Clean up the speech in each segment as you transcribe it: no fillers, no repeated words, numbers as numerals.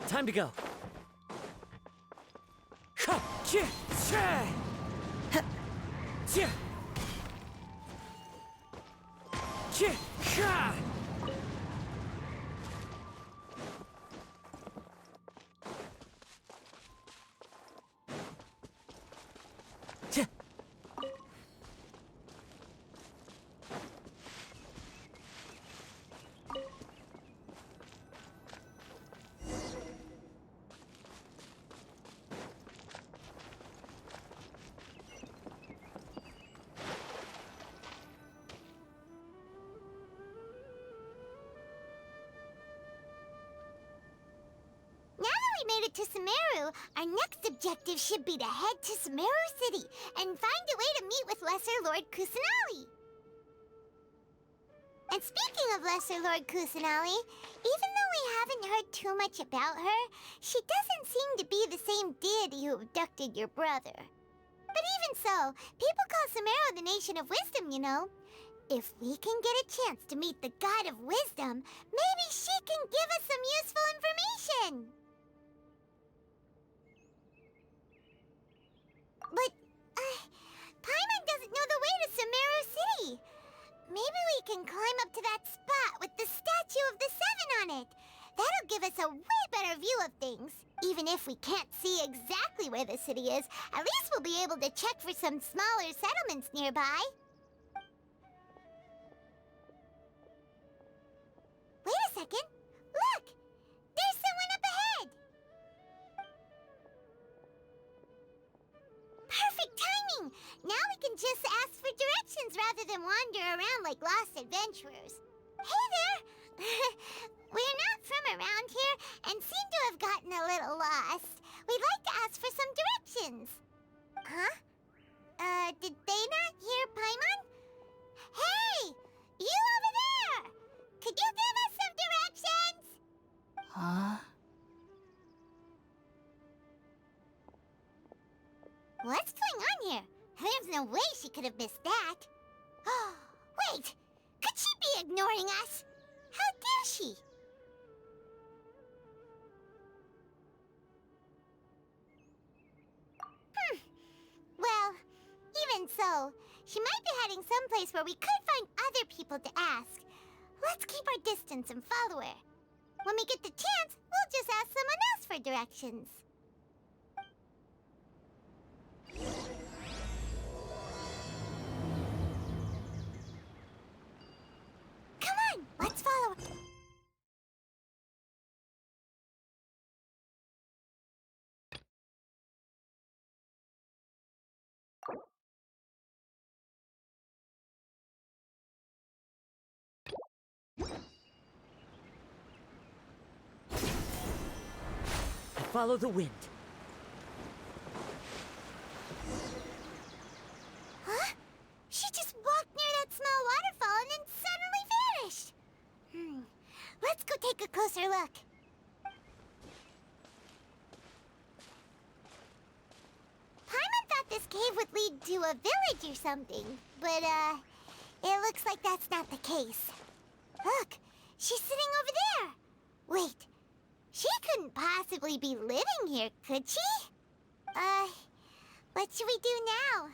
Time to go. Made it to Sumeru, our next objective should be to head to Sumeru City and find a way to meet with Lesser Lord Kusanali. And speaking of Lesser Lord Kusanali, even though we haven't heard too much about her, she doesn't seem to be the same deity who abducted your brother. But even so, people call Sumeru the Nation of Wisdom, you know. If we can get a chance to meet the God of Wisdom, maybe she can give us some useful information. But, Paimon doesn't know the way to Sumeru City. Maybe we can climb up to that spot with the statue of the Seven on it. That'll give us a way better view of things. Even if we can't see exactly where the city is, at least we'll be able to check for some smaller settlements nearby. Wait a second. Look! There's someone up ahead! Perfect timing! Now we can just ask for directions rather than wander around like lost adventurers. Hey there! We're not from around here and seem to have gotten a little lost. We'd like to ask for some directions. Huh? Did they not hear Paimon? Hey! You over there! Could you give us some directions? Huh? What's going on here? There's no way she could have missed that. Oh, wait! Could she be ignoring us? How dare she? Well, even so, she might be heading someplace where we could find other people to ask. Let's keep our distance and follow her. When we get the chance, we'll just ask someone else for directions. Come on, let's follow her. Follow the wind. Huh? She just walked near that small waterfall and then suddenly vanished. Let's go take a closer look. Paimon thought this cave would lead to a village or something, but, it looks like that's not the case. Look, she's sitting over there. Wait, she couldn't possibly be living here, could she? What should we do now?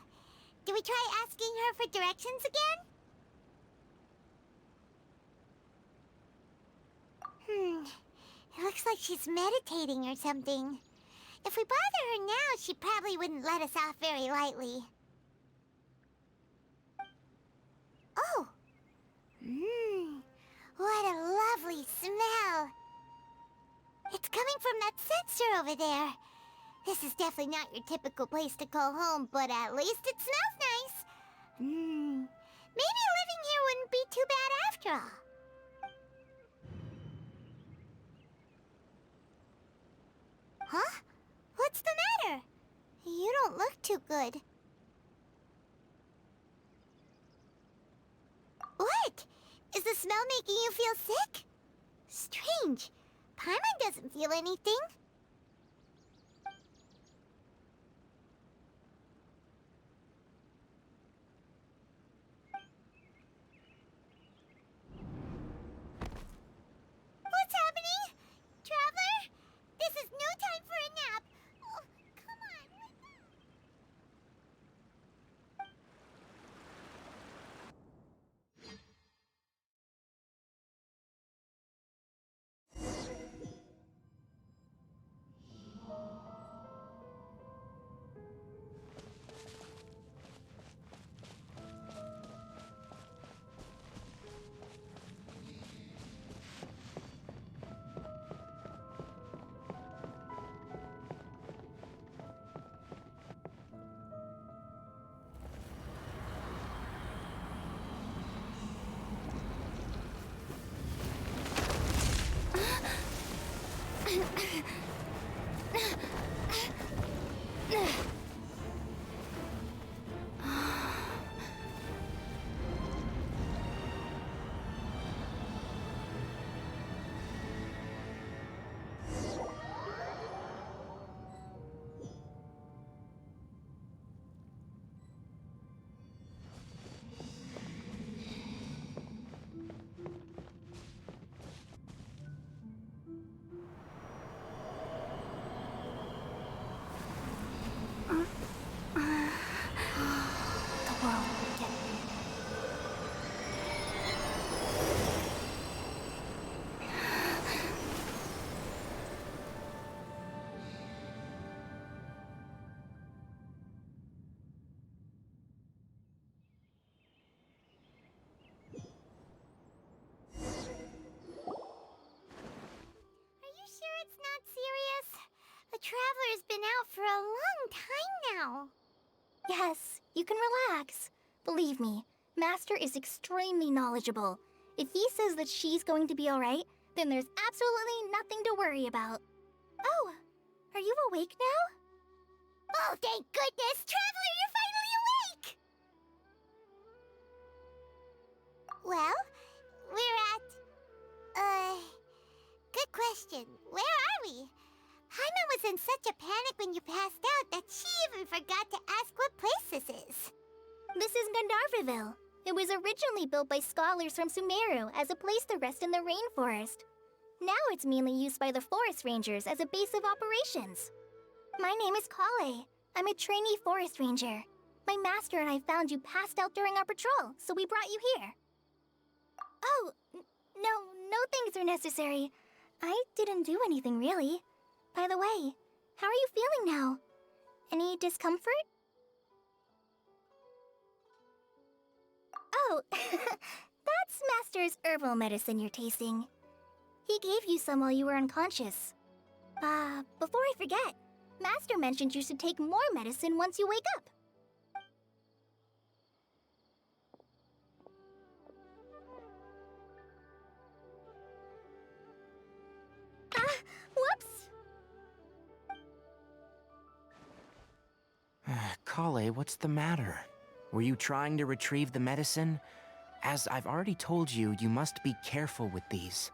Do we try asking her for directions again? It looks like she's meditating or something. If we bother her now, she probably wouldn't let us off very lightly. Oh! What a lovely smell! It's coming from that sensor over there. This is definitely not your typical place to call home, but at least it smells nice. Maybe living here wouldn't be too bad after all. Huh? What's the matter? You don't look too too good. What? Is the smell making you feel sick? Strange. Paimon doesn't feel anything. What's happening? Traveler? This is no time for a nap. Oh, come on. The world will get me. Are you sure it's not serious? The Traveler's been out for a long time now. Yes, you can relax. Believe me, Master is extremely knowledgeable. If he says that she's going to be alright, then there's absolutely nothing to worry about. Oh, are you awake now? Oh, thank goodness! Traveler, you're finally awake! Well, we're at... Good question. Where are we? Paimon was in such a panic when you passed out that she even forgot to ask what place this is. This is Gandharvaville. It was originally built by scholars from Sumeru as a place to rest in the rainforest. Now it's mainly used by the forest rangers as a base of operations. My name is Kale. I'm a trainee forest ranger. My master and I found you passed out during our patrol, so we brought you here. Oh, no things are necessary. I didn't do anything really. By the way, how are you feeling now? Any discomfort? Oh, that's Master's herbal medicine you're tasting. He gave you some while you were unconscious. Before I forget, Master mentioned you should take more medicine once you wake up. Whoops! Kale, what's the matter? Were you trying to retrieve the medicine? As I've already told you, you must be careful with these.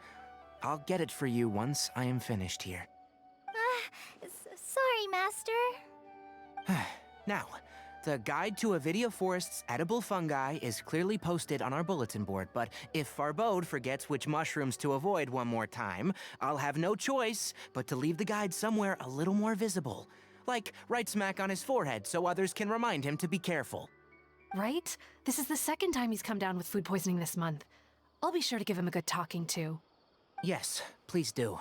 I'll get it for you once I am finished here. Sorry, Master. Now, the guide to Avidia Forest's edible fungi is clearly posted on our bulletin board, but if Farbode forgets which mushrooms to avoid one more time, I'll have no choice but to leave the guide somewhere a little more visible. Like right smack on his forehead so others can remind him to be careful. Right? This is the second time he's come down with food poisoning this month. I'll be sure to give him a good talking to. Yes, please do.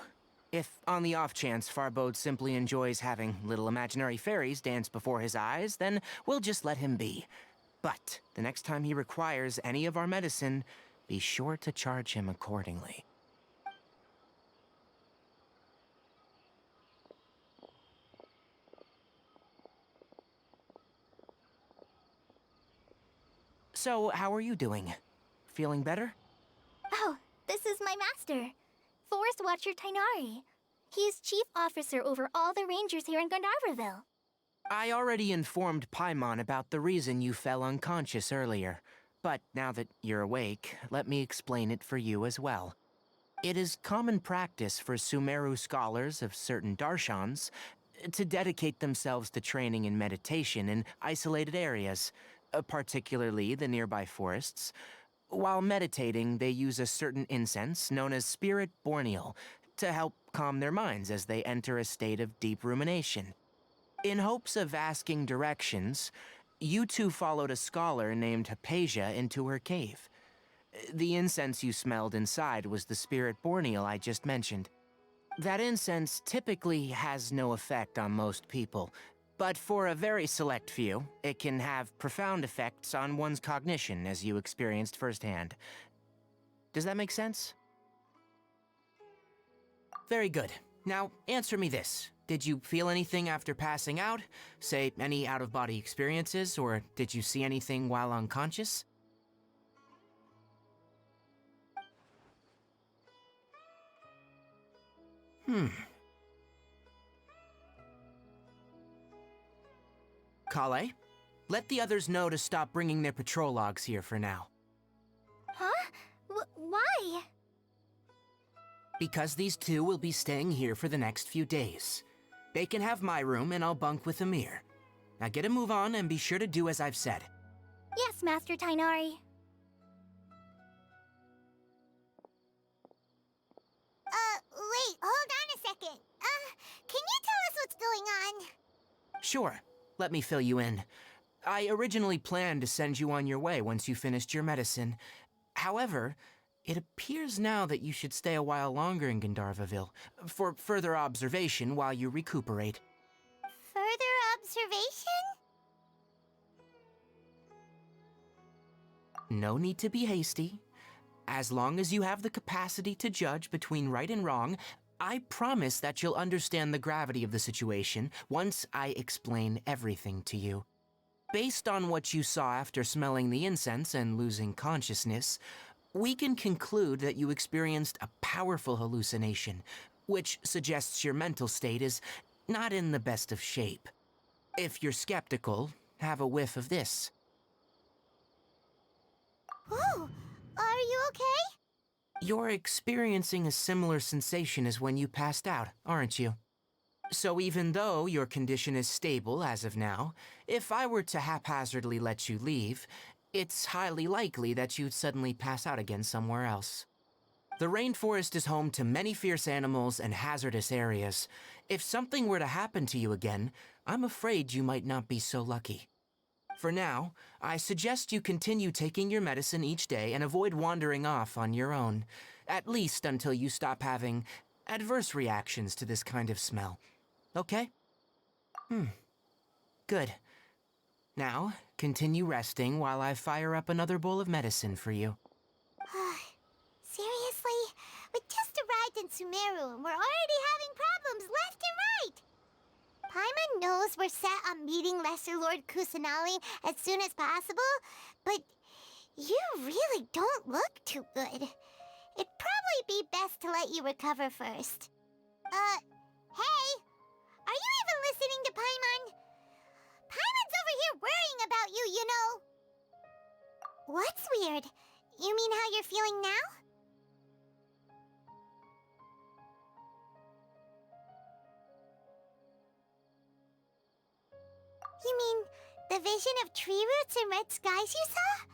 If, on the off chance, Farbode simply enjoys having little imaginary fairies dance before his eyes, then we'll just let him be. But the next time he requires any of our medicine, be sure to charge him accordingly. So, how are you doing? Feeling better? Oh, this is my master, Forest Watcher Tainari. He is chief officer over all the rangers here in Gandharvaville. I already informed Paimon about the reason you fell unconscious earlier. But now that you're awake, let me explain it for you as well. It is common practice for Sumeru scholars of certain darshans to dedicate themselves to training in meditation in isolated areas, particularly the nearby forests. While meditating, they use a certain incense known as spirit borneal to help calm their minds as they enter a state of deep rumination. In hopes of asking directions, you two followed a scholar named Hypatia into her cave. The incense you smelled inside was the spirit borneal I just mentioned. That incense typically has no effect on most people, but for a very select few, it can have profound effects on one's cognition, as you experienced firsthand. Does that make sense? Very good. Now, answer me this. Did you feel anything after passing out? Say, any out-of-body experiences, or did you see anything while unconscious? Kale, let the others know to stop bringing their patrol logs here for now. Huh? Why? Because these two will be staying here for the next few days. They can have my room and I'll bunk with Amir. Now get a move on and be sure to do as I've said. Yes, Master Tainari. Wait, hold on a second. Can you tell us what's going on? Sure, let me fill you in. I originally planned to send you on your way once you finished your medicine. However, it appears now that you should stay a while longer in Gandharvaville for further observation while you recuperate. Further observation? No need to be hasty. As long as you have the capacity to judge between right and wrong, I promise that you'll understand the gravity of the situation once I explain everything to you. Based on what you saw after smelling the incense and losing consciousness, we can conclude that you experienced a powerful hallucination, which suggests your mental state is not in the best of shape. If you're skeptical, have a whiff of this. Whoa, are you okay? You're experiencing a similar sensation as when you passed out, aren't you? So even though your condition is stable as of now, if I were to haphazardly let you leave, it's highly likely that you'd suddenly pass out again somewhere else. The rainforest is home to many fierce animals and hazardous areas. If something were to happen to you again, I'm afraid you might not be so lucky. For now, I suggest you continue taking your medicine each day and avoid wandering off on your own, at least until you stop having adverse reactions to this kind of smell. Okay? Good. Now, continue resting while I fire up another bowl of medicine for you. Seriously? We just arrived in Sumeru and we're already having problems left and right! Paimon knows we're set on meeting Lesser Lord Kusanali as soon as possible, but you really don't look too good. It'd probably be best to let you recover first. Hey! Are you even listening to Paimon? Paimon's over here worrying about you, you know! What's weird? You mean how you're feeling now? You mean the vision of tree roots and red skies you saw?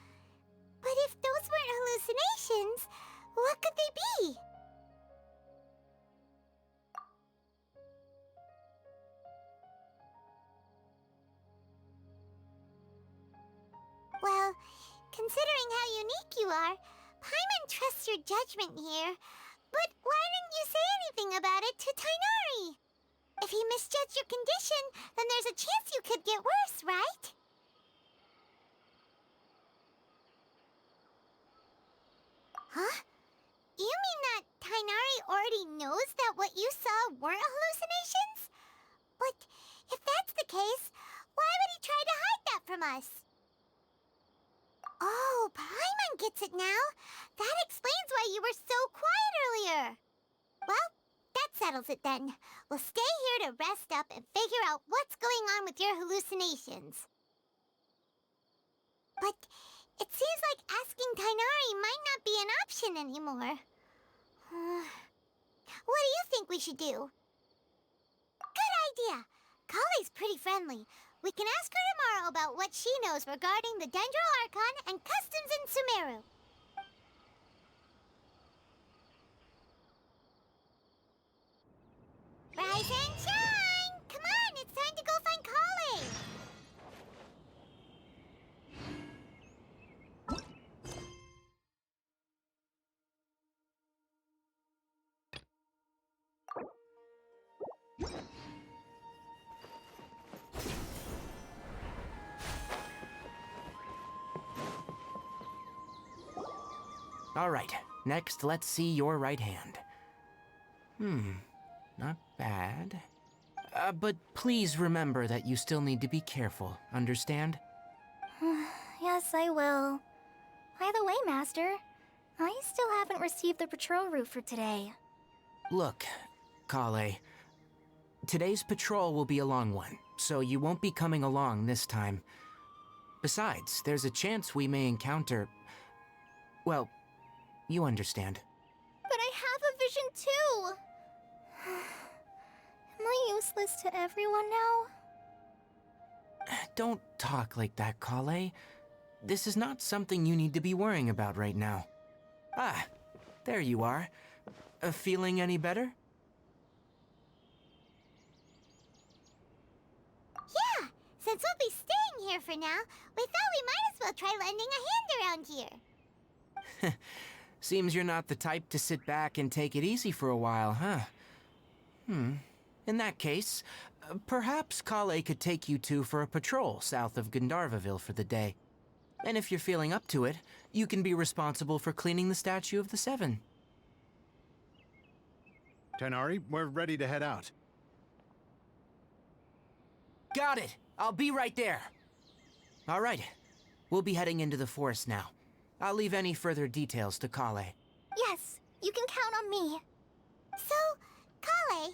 But if those weren't hallucinations, what could they be? Well, considering how unique you are, Paimon trusts your judgment here. But why didn't you say anything about it to Tainari? If he misjudged your condition, then there's a chance you could get worse, right? Huh? You mean that Tainari already knows that what you saw weren't hallucinations? But if that's the case, why would he try to hide that from us? Oh, Paimon gets it now. That explains why you were so quiet earlier. Well, that's settles it then. We'll stay here to rest up and figure out what's going on with your hallucinations. But it seems like asking Tainari might not be an option anymore. What do you think we should do? Good idea. Kale's pretty friendly. We can ask her tomorrow about what she knows regarding the Dendro Archon and customs in Sumeru. Rise and shine! Come on, it's time to go find Kale! All right, next let's see your right hand. Not bad. But please remember that you still need to be careful, understand? Yes, I will. By the way, Master, I still haven't received the patrol route for today. Look, Kale, today's patrol will be a long one, so you won't be coming along this time. Besides, there's a chance we may encounter... well, you understand. But I have a vision too! Am I useless to everyone now? Don't talk like that, Kale. This is not something you need to be worrying about right now. Ah, there you are. Feeling any better? Yeah, since we'll be staying here for now, we thought we might as well try lending a hand around here. Seems you're not the type to sit back and take it easy for a while, huh? In that case, perhaps Kale could take you two for a patrol south of Gandharvaville for the day. And if you're feeling up to it, you can be responsible for cleaning the Statue of the Seven. Tainari, we're ready to head out. Got it! I'll be right there! All right, we'll be heading into the forest now. I'll leave any further details to Kale. Yes, you can count on me. So, Kale,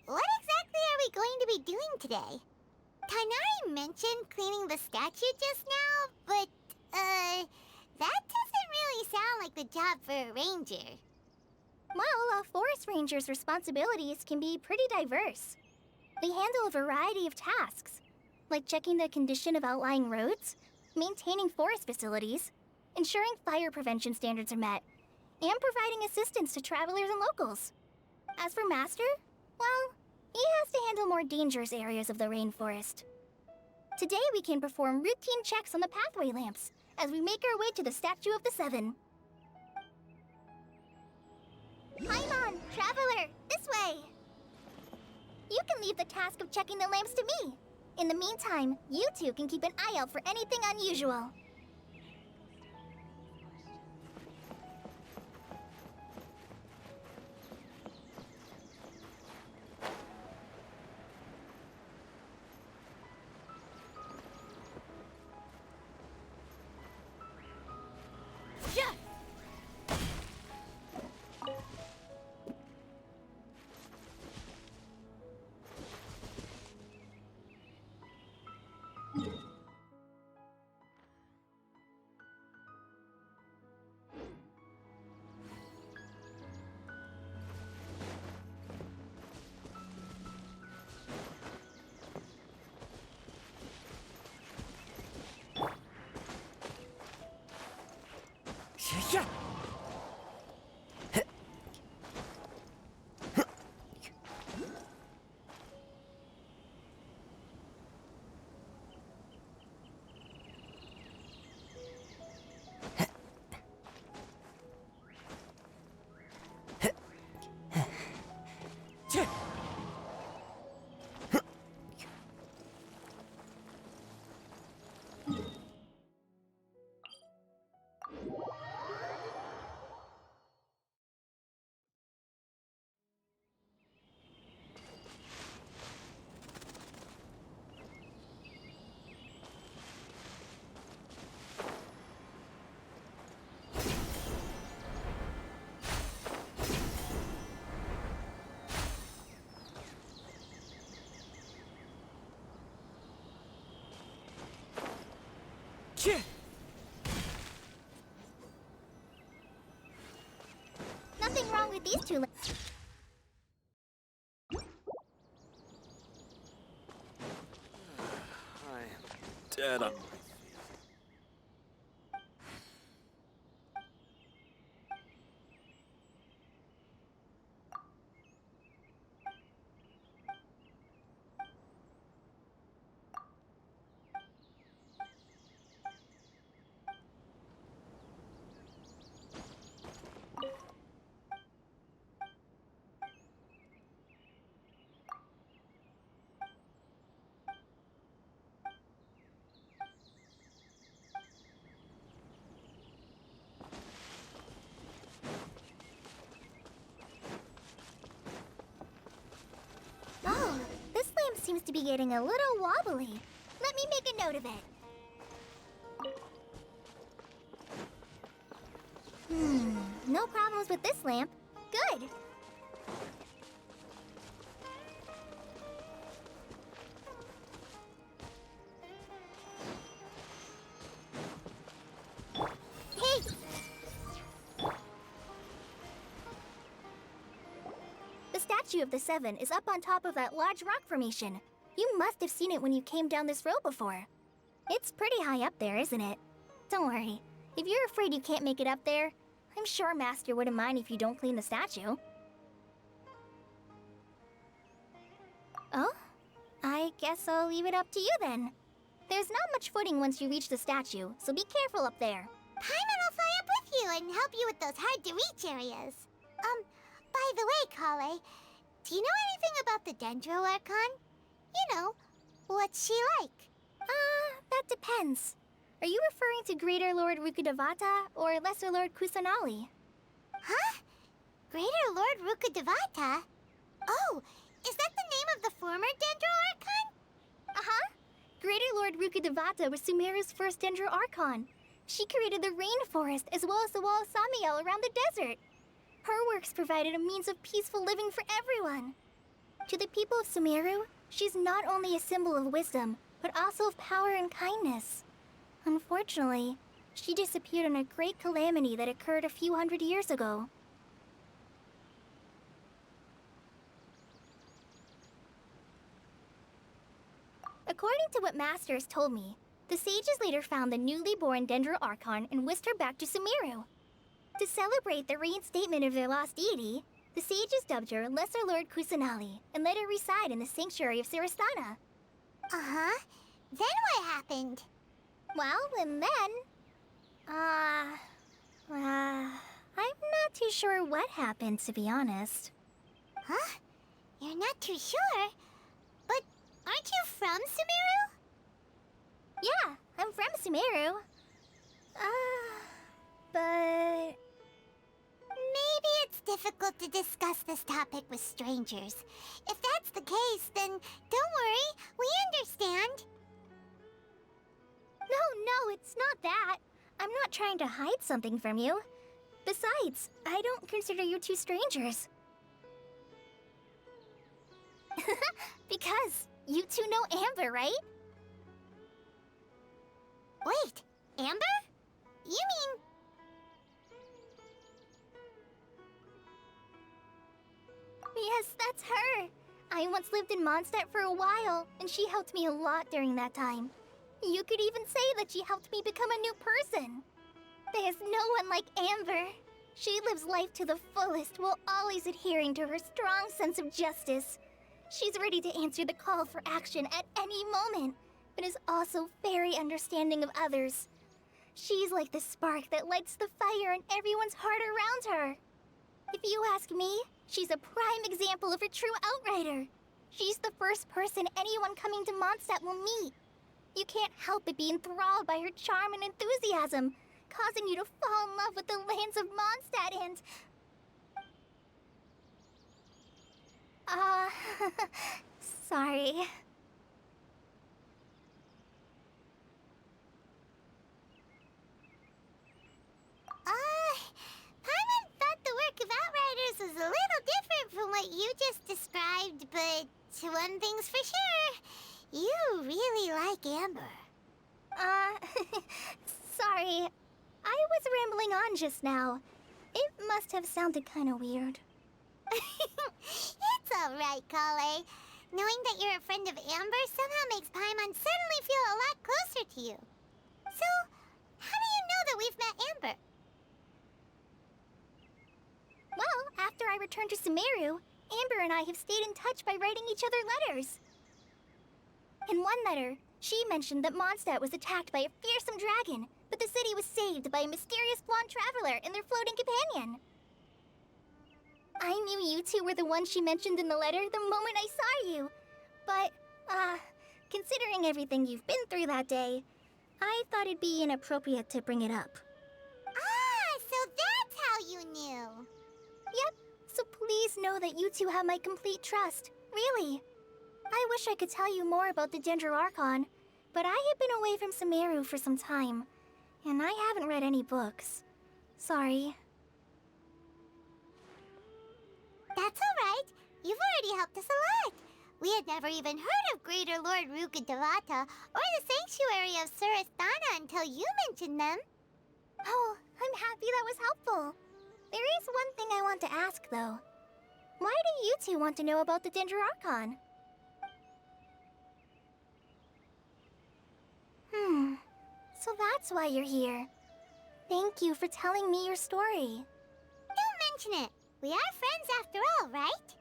what exactly are we going to be doing today? Tainari mentioned cleaning the statue just now, but, that doesn't really sound like the job for a ranger. Well, a forest ranger's responsibilities can be pretty diverse. They handle a variety of tasks, like checking the condition of outlying roads, maintaining forest facilities, ensuring fire prevention standards are met, and providing assistance to travelers and locals. As for Master, well, he has to handle more dangerous areas of the rainforest. Today we can perform routine checks on the pathway lamps as we make our way to the Statue of the Seven. Paimon, traveler, this way! You can leave the task of checking the lamps to me. In the meantime, you two can keep an eye out for anything unusual. Yeah! Yeah! Nothing wrong with these two. I am dead on my feet. Oh, this lamp seems to be getting a little wobbly. Let me make a note of it. No problems with this lamp. Good. Hey! The statue of the Seven is up on top of that large rock formation. You must have seen it when you came down this road before. It's pretty high up there, isn't it? Don't worry. If you're afraid you can't make it up there, I'm sure Master wouldn't mind if you don't clean the statue. Oh? I guess I'll leave it up to you then. There's not much footing once you reach the statue, so be careful up there. Paimon will fly up with you and help you with those hard-to-reach areas. By the way, Kale, do you know anything about the Dendro Archon? You know, what's she like? That depends. Are you referring to Greater Lord Rukkhadevata or Lesser Lord Kusanali? Huh? Greater Lord Rukkhadevata? Oh, is that the name of the former Dendro Archon? Uh-huh. Greater Lord Rukkhadevata was Sumeru's first Dendro Archon. She created the rainforest as well as the wall of Samiel around the desert. Her works provided a means of peaceful living for everyone. To the people of Sumeru, she's not only a symbol of wisdom, but also of power and kindness. Unfortunately, she disappeared in a great calamity that occurred a few hundred years ago. According to what Master has told me, the sages later found the newly born Dendro Archon and whisked her back to Sumeru. To celebrate the reinstatement of their lost deity, the sages dubbed her Lesser Lord Kusanali and let her reside in the sanctuary of Siristana. Uh-huh. Then what happened? Well, and then... I'm not too sure what happened, to be honest. Huh? You're not too sure? But aren't you from Sumeru? Yeah, I'm from Sumeru. But... Maybe it's difficult to discuss this topic with strangers. If that's the case, then don't worry, we understand. No, it's not that. I'm not trying to hide something from you. Besides, I don't consider you two strangers. Because you two know Amber, right? Wait, Amber? You mean... Yes, that's her. I once lived in Mondstadt for a while, and she helped me a lot during that time. You could even say that she helped me become a new person. There's no one like Amber. She lives life to the fullest while always adhering to her strong sense of justice. She's ready to answer the call for action at any moment, but is also very understanding of others. She's like the spark that lights the fire in everyone's heart around her. If you ask me, she's a prime example of a true outrider. She's the first person anyone coming to Mondstadt will meet. You can't help but be enthralled by her charm and enthusiasm, causing you to fall in love with the lands of Mondstadt and... sorry. Paimon thought the work of Outriders was a little different from what you just described, but one thing's for sure, you really like Amber. Sorry. I was rambling on just now. It must have sounded kind of weird. It's alright, Kale. Knowing that you're a friend of Amber somehow makes Paimon suddenly feel a lot closer to you. So, how do you know that we've met Amber? Well, after I returned to Sumeru, Amber and I have stayed in touch by writing each other letters. In one letter, she mentioned that Mondstadt was attacked by a fearsome dragon, but the city was saved by a mysterious blonde traveler and their floating companion. I knew you two were the ones she mentioned in the letter the moment I saw you. But, considering everything you've been through that day, I thought it'd be inappropriate to bring it up. Ah, so that's how you knew. Yep, so please know that you two have my complete trust. Really. I wish I could tell you more about the Genshin Archon, but I have been away from Sumeru for some time, and I haven't read any books. Sorry. That's alright. You've already helped us a lot. We had never even heard of Greater Lord Rukkhadevata or the Sanctuary of Surasthana until you mentioned them. Oh, I'm happy that was helpful. There is one thing I want to ask, though. Why do you two want to know about the Genshin Archon? So that's why you're here. Thank you for telling me your story. Don't mention it. We are friends after all, right?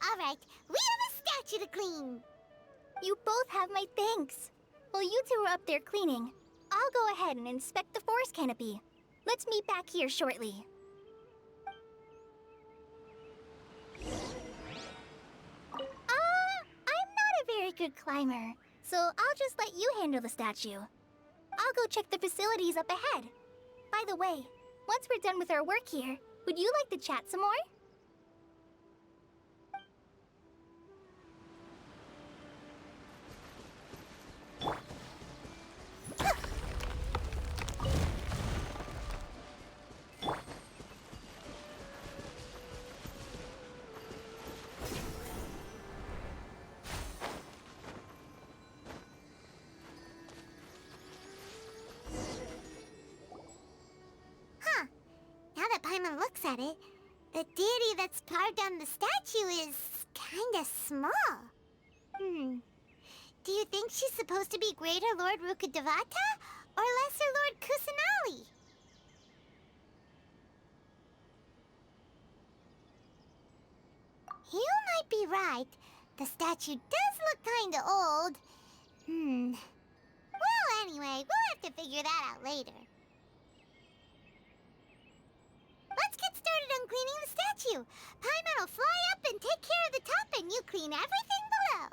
Alright, we have a statue to clean. You both have my thanks. While you two are up there cleaning, I'll go ahead and inspect the forest canopy. Let's meet back here shortly. I'm not a very good climber, so I'll just let you handle the statue. I'll go check the facilities up ahead. By the way, once we're done with our work here, would you like to chat some more? Now that Paimon looks at it, the deity that's carved on the statue is kinda small. Do you think she's supposed to be Greater Lord Rukkhadevata or Lesser Lord Kusanali? You might be right. The statue does look kinda old. Well, anyway, we'll have to figure that out later. Let's get started on cleaning the statue. Paimon will fly up and take care of the top, and you clean everything below.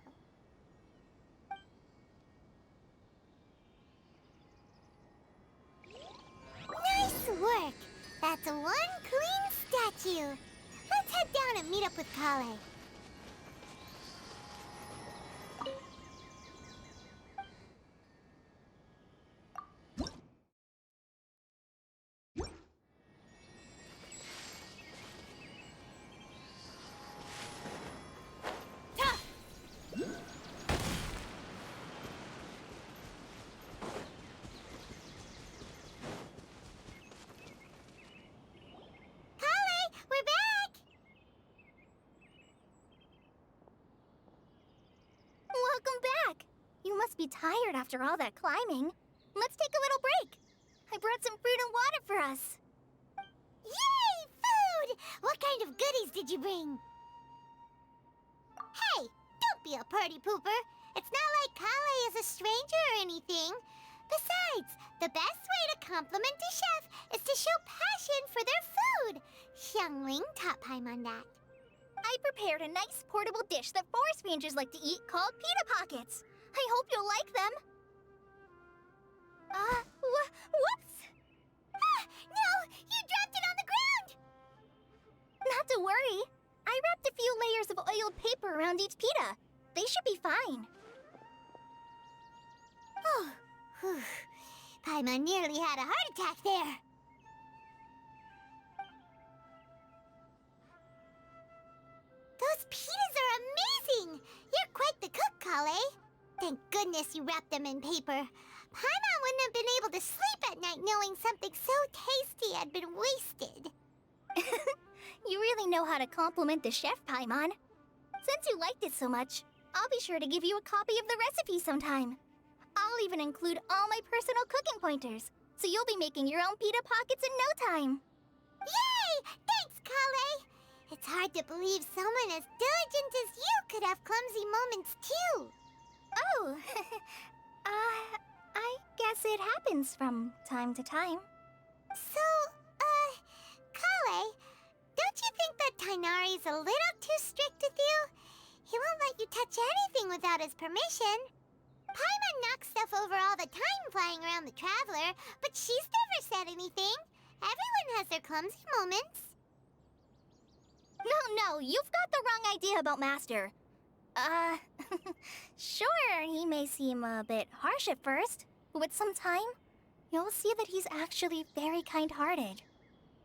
Nice work. That's one clean statue. Let's head down and meet up with Kale. Be tired after all that climbing. Let's take a little break. I brought some fruit and water for us. Yay, food! What kind of goodies did you bring? Hey, don't be a party pooper. It's not like Kale is a stranger or anything. Besides, the best way to compliment a chef is to show passion for their food. Xiangling taught Paimon that. I prepared a nice portable dish that forest rangers like to eat called pita pockets. I hope you'll like them. Whoops! Ah, no! You dropped it on the ground! Not to worry. I wrapped a few layers of oiled paper around each pita. They should be fine. Oh, whew. Paimon nearly had a heart attack there. Those pitas are amazing! You're quite the cook, Kale. Thank goodness you wrapped them in paper. Paimon wouldn't have been able to sleep at night knowing something so tasty had been wasted. You really know how to compliment the chef, Paimon. Since you liked it so much, I'll be sure to give you a copy of the recipe sometime. I'll even include all my personal cooking pointers, so you'll be making your own pita pockets in no time. Yay! Thanks, Kale! It's hard to believe someone as diligent as you could have clumsy moments too. Oh, I guess it happens from time to time. So, Kale, don't you think that Tainari's a little too strict with you? He won't let you touch anything without his permission. Paimon knocks stuff over all the time flying around the Traveler, but she's never said anything. Everyone has their clumsy moments. No, you've got the wrong idea about Master. Sure, he may seem a bit harsh at first, but with some time, you'll see that he's actually very kind-hearted.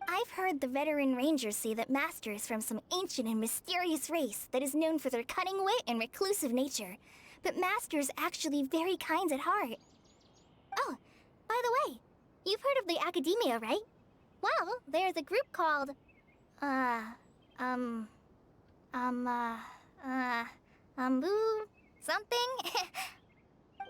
I've heard the veteran rangers say that Master is from some ancient and mysterious race that is known for their cunning wit and reclusive nature, but Master's actually very kind at heart. Oh, by the way, you've heard of the Academia, right? Well, there's a group called, something?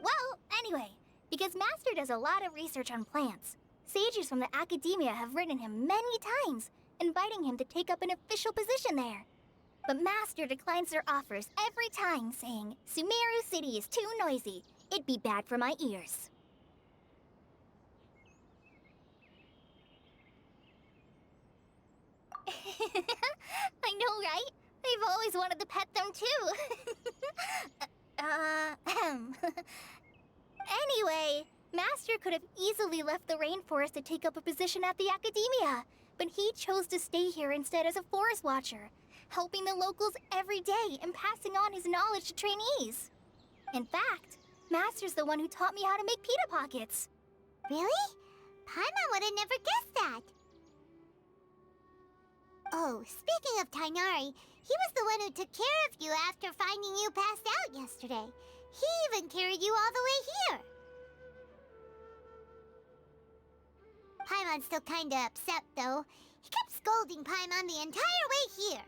Well, anyway, because Master does a lot of research on plants, sages from the Academia have written him many times, inviting him to take up an official position there. But Master declines their offers every time, saying, Sumeru City is too noisy. It'd be bad for my ears. I know, right? I've always wanted to pet them too. Anyway, Master could have easily left the rainforest to take up a position at the Academia, but he chose to stay here instead as a forest watcher, helping the locals every day and passing on his knowledge to trainees. In fact, Master's the one who taught me how to make pita pockets. Really? Paimon would have never guessed that. Oh, speaking of Tainari, he was the one who took care of you after finding you passed out yesterday. He even carried you all the way here. Paimon's still kinda upset, though. He kept scolding Paimon the entire way here.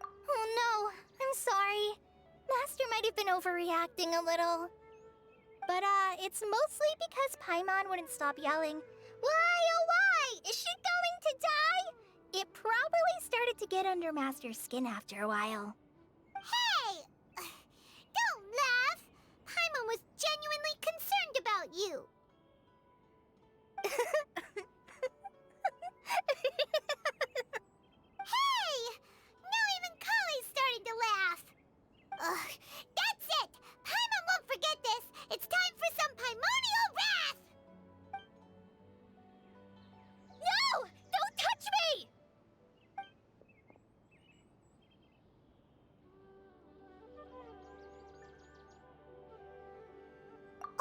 Oh no, I'm sorry. Master might have been overreacting a little. But, it's mostly because Paimon wouldn't stop yelling, "Why, oh why? Is she going to die?" It probably started to get under Master's skin after a while. Hey! Don't laugh! Paimon was genuinely concerned about you. Hey! Now even Kali's starting to laugh. Ugh, that's it! Paimon won't forget this! It's time for some primordial wrath! No! Don't touch me!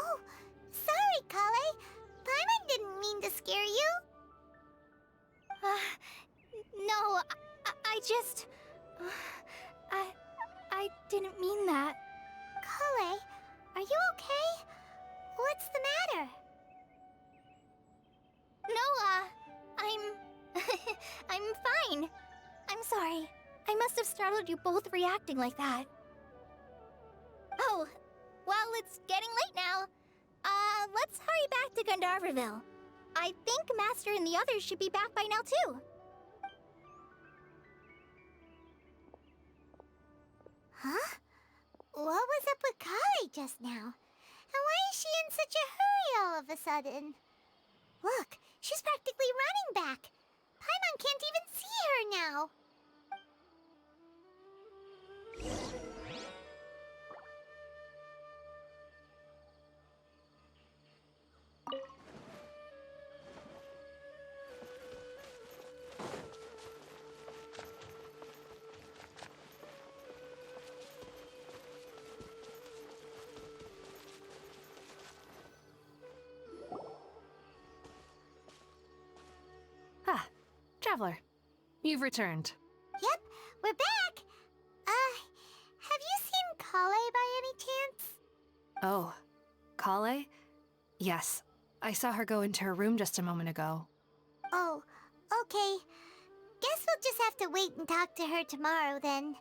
Oh, sorry, Kale. Paimon didn't mean to scare you. No, I just... I didn't mean that. Kale, are you okay? What's the matter? No, I'm fine. I'm sorry. I must have startled you both reacting like that. Oh, well, it's getting late now. Let's hurry back to Gandharville. I think Master and the others should be back by now, too. Huh? What was up with Kale just now? And why is she in such a hurry all of a sudden? Look, she's practically running back. Paimon can't even see her now. Ah, Traveler, you've returned. Yep, we're back. Oh, Kale? Yes, I saw her go into her room just a moment ago. Oh, okay. Guess we'll just have to wait and talk to her tomorrow then.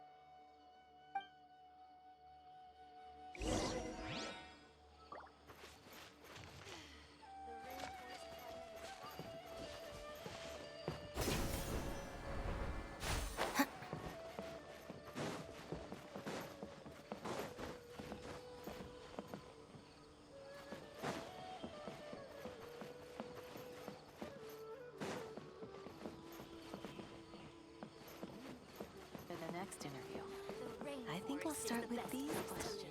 For the next interview, I think we'll start with these questions.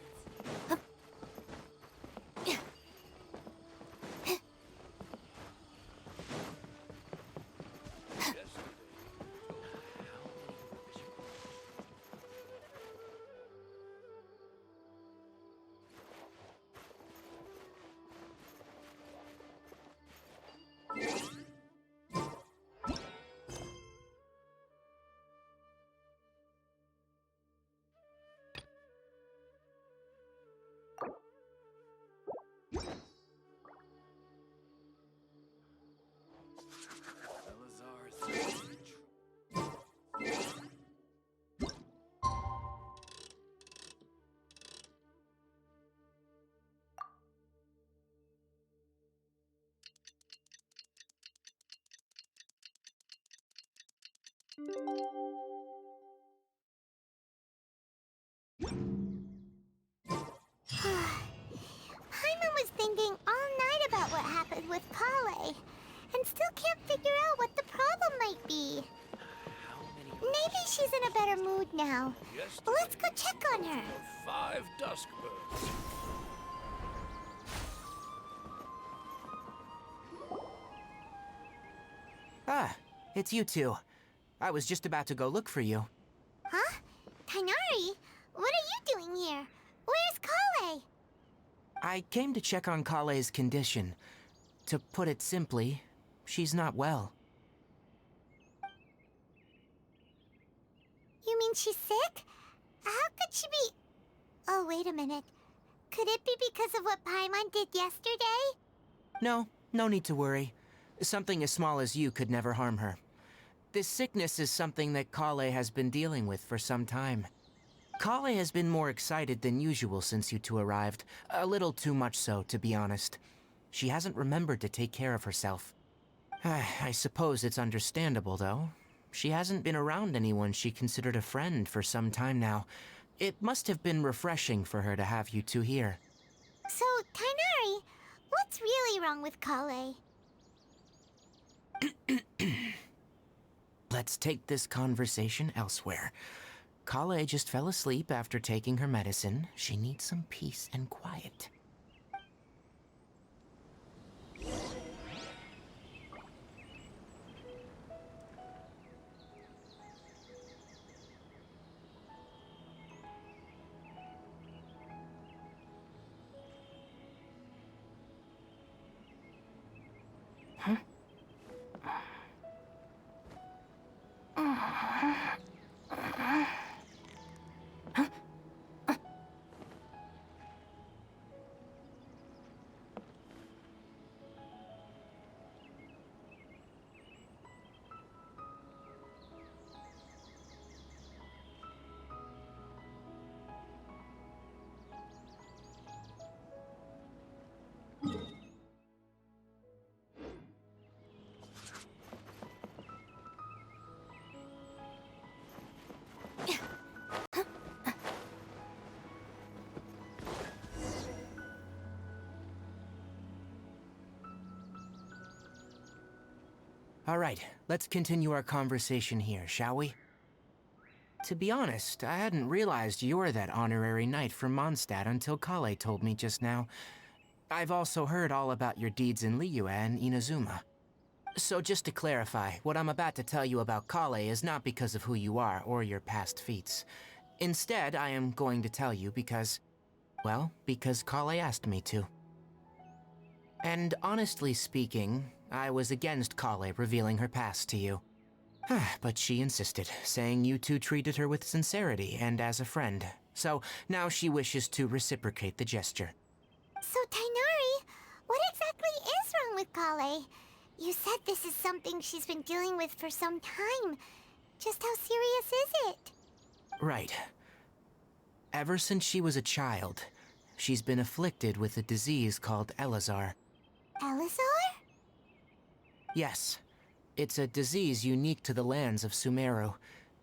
Paimon was thinking all night about what happened with Kale, and still can't figure out what the problem might be. Maybe she's in a better mood now. Let's go check on her. 5 dusk birds. Ah, it's you two. I was just about to go look for you. Huh? Tainari? What are you doing here? Where's Kale? I came to check on Kale's condition. To put it simply, she's not well. You mean she's sick? How could she be... Oh, wait a minute. Could it be because of what Paimon did yesterday? No, no need to worry. Something as small as you could never harm her. This sickness is something that Kale has been dealing with for some time. Kale has been more excited than usual since you two arrived. A little too much so, to be honest. She hasn't remembered to take care of herself. I suppose it's understandable, though. She hasn't been around anyone she considered a friend for some time now. It must have been refreshing for her to have you two here. So, Tainari, what's really wrong with Kale? Let's take this conversation elsewhere. Kale just fell asleep after taking her medicine. She needs some peace and quiet. All right, let's continue our conversation here, shall we? To be honest, I hadn't realized you're that honorary knight from Mondstadt until Kale told me just now. I've also heard all about your deeds in Liyue and Inazuma. So just to clarify, what I'm about to tell you about Kale is not because of who you are or your past feats. Instead, I am going to tell you because, well, because Kale asked me to. And honestly speaking, I was against Kale revealing her past to you. But she insisted, saying you two treated her with sincerity and as a friend. So now she wishes to reciprocate the gesture. So, Tainari, what exactly is wrong with Kale? You said this is something she's been dealing with for some time. Just how serious is it? Right. Ever since she was a child, she's been afflicted with a disease called Elazar. Elazar? Yes. It's a disease unique to the lands of Sumeru.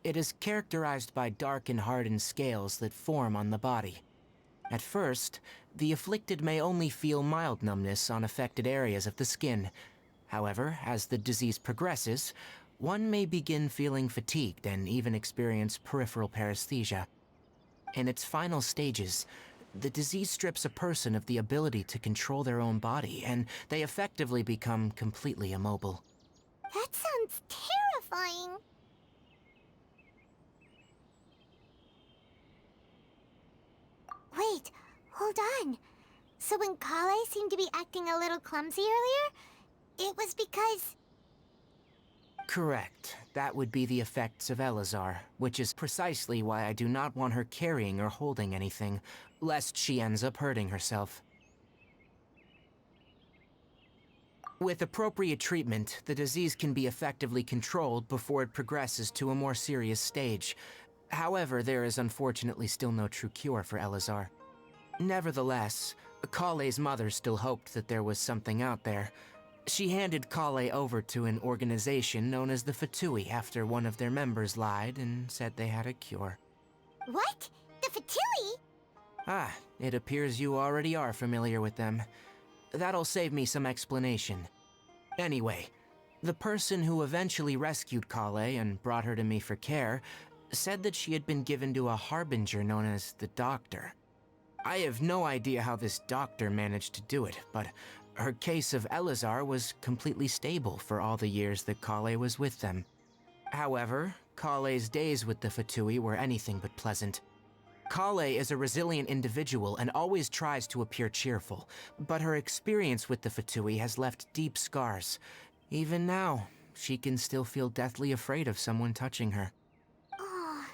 It is characterized by dark and hardened scales that form on the body. At first, the afflicted may only feel mild numbness on affected areas of the skin. However, as the disease progresses, one may begin feeling fatigued and even experience peripheral paresthesia. In its final stages, the disease strips a person of the ability to control their own body, and they effectively become completely immobile. That sounds terrifying. Wait, hold on. So when Kale seemed to be acting a little clumsy earlier, it was because... Correct. That would be the effects of Elazar, which is precisely why I do not want her carrying or holding anything, lest she ends up hurting herself. With appropriate treatment, the disease can be effectively controlled before it progresses to a more serious stage. However, there is unfortunately still no true cure for Elazar. Nevertheless, Kale's mother still hoped that there was something out there. She handed Kale over to an organization known as the Fatui after one of their members lied and said they had a cure. What? The Fatui? Ah, it appears you already are familiar with them. That'll save me some explanation. Anyway, the person who eventually rescued Kale and brought her to me for care said that she had been given to a harbinger known as the Doctor. I have no idea how this doctor managed to do it, but her case of Elazar was completely stable for all the years that Kale was with them. However, Kale's days with the Fatui were anything but pleasant. Kale is a resilient individual and always tries to appear cheerful, but her experience with the Fatui has left deep scars. Even now, she can still feel deathly afraid of someone touching her. Oh,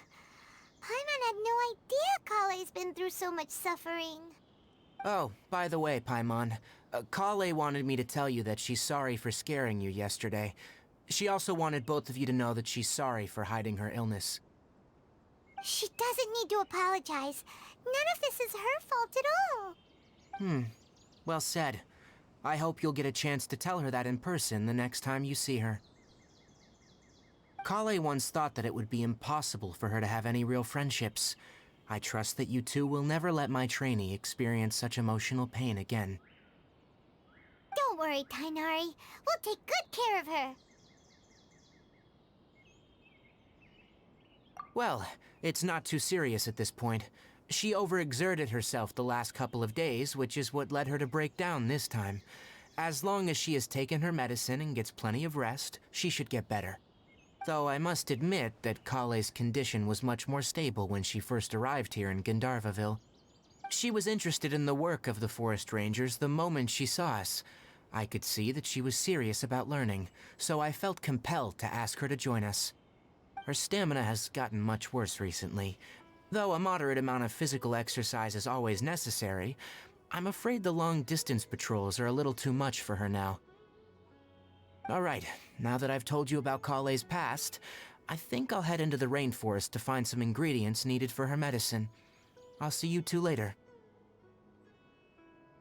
Paimon had no idea Kale's been through so much suffering. Oh, by the way, Paimon, Kale wanted me to tell you that she's sorry for scaring you yesterday. She also wanted both of you to know that she's sorry for hiding her illness. She doesn't need to apologize. None of this is her fault at all. Well said. I hope you'll get a chance to tell her that in person the next time you see her. Kale once thought that it would be impossible for her to have any real friendships. I trust that you two will never let my trainee experience such emotional pain again. Don't worry, Tainari. We'll take good care of her. Well, it's not too serious at this point. She overexerted herself the last couple of days, which is what led her to break down this time. As long as she has taken her medicine and gets plenty of rest, she should get better. Though I must admit that Kale's condition was much more stable when she first arrived here in Gandharvaville. She was interested in the work of the forest rangers the moment she saw us. I could see that she was serious about learning, so I felt compelled to ask her to join us. Her stamina has gotten much worse recently. Though a moderate amount of physical exercise is always necessary, I'm afraid the long-distance patrols are a little too much for her now. Alright, now that I've told you about Kale's past, I think I'll head into the rainforest to find some ingredients needed for her medicine. I'll see you two later.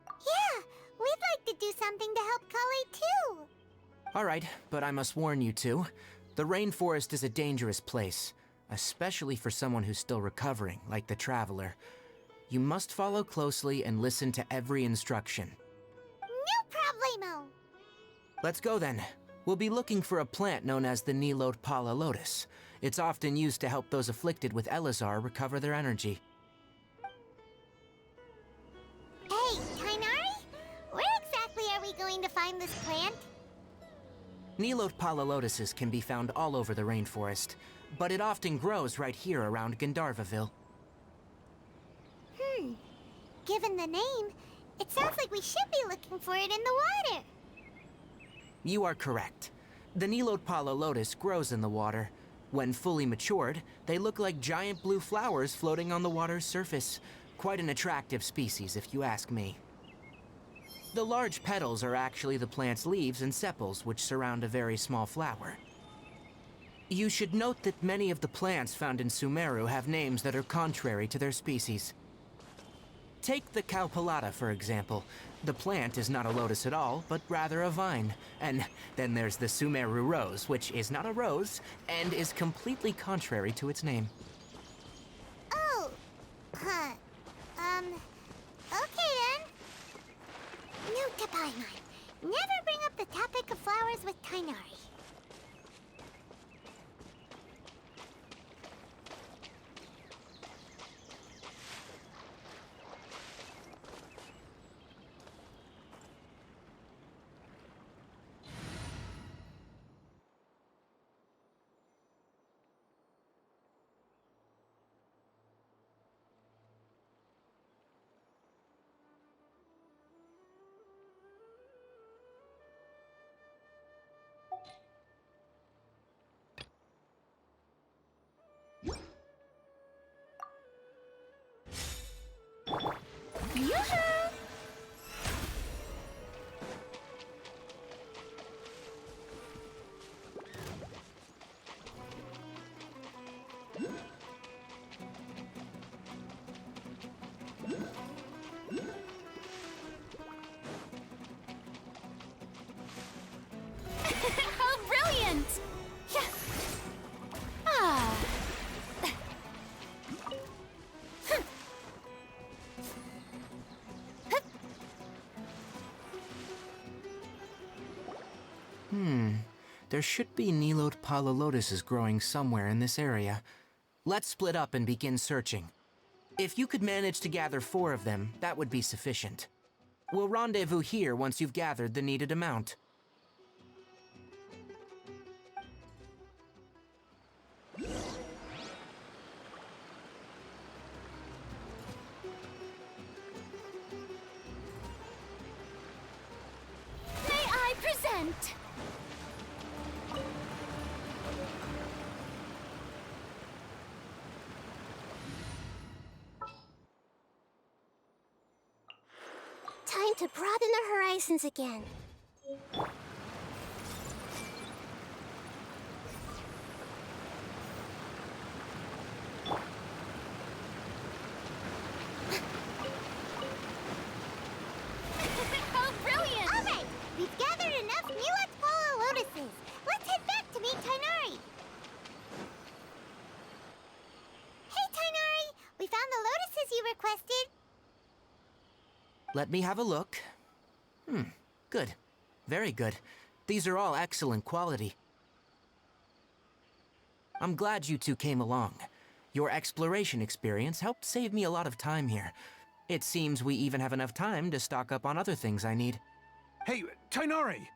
Yeah, we'd like to do something to help Kale too. Alright, but I must warn you two. The rainforest is a dangerous place, especially for someone who's still recovering, like the Traveler. You must follow closely and listen to every instruction. No problemo. Let's go then. We'll be looking for a plant known as the Nilot Pala Lotus. It's often used to help those afflicted with Elazar recover their energy. Hey, Tainari? Where exactly are we going to find this plant? Nilot Pala Lotuses can be found all over the rainforest, but it often grows right here around Gandharvaville. Given the name, it sounds like we should be looking for it in the water. You are correct. The Nilot Pala Lotus grows in the water. When fully matured, they look like giant blue flowers floating on the water's surface. Quite an attractive species, if you ask me. The large petals are actually the plant's leaves and sepals, which surround a very small flower. You should note that many of the plants found in Sumeru have names that are contrary to their species. Take the Calpulata, for example. The plant is not a lotus at all, but rather a vine. And then there's the Sumeru rose, which is not a rose, and is completely contrary to its name. Oh, huh. Okay then. Note to Paimon. Never bring up the topic of flowers with Tainari. How brilliant! Yeah. Ah. There should be Nilode Palalotuses growing somewhere in this area. Let's split up and begin searching. If you could manage to gather 4 of them, that would be sufficient. We'll rendezvous here once you've gathered the needed amount. May I present? Time to broaden our horizons again. How brilliant! All right, we've gathered enough Nilode Palalotuses. Let's head back to meet Tainari. Hey, Tainari! We found the lotuses you requested. Let me have a look. Good. Very good. These are all excellent quality. I'm glad you two came along. Your exploration experience helped save me a lot of time here. It seems we even have enough time to stock up on other things I need. Hey, Tainari!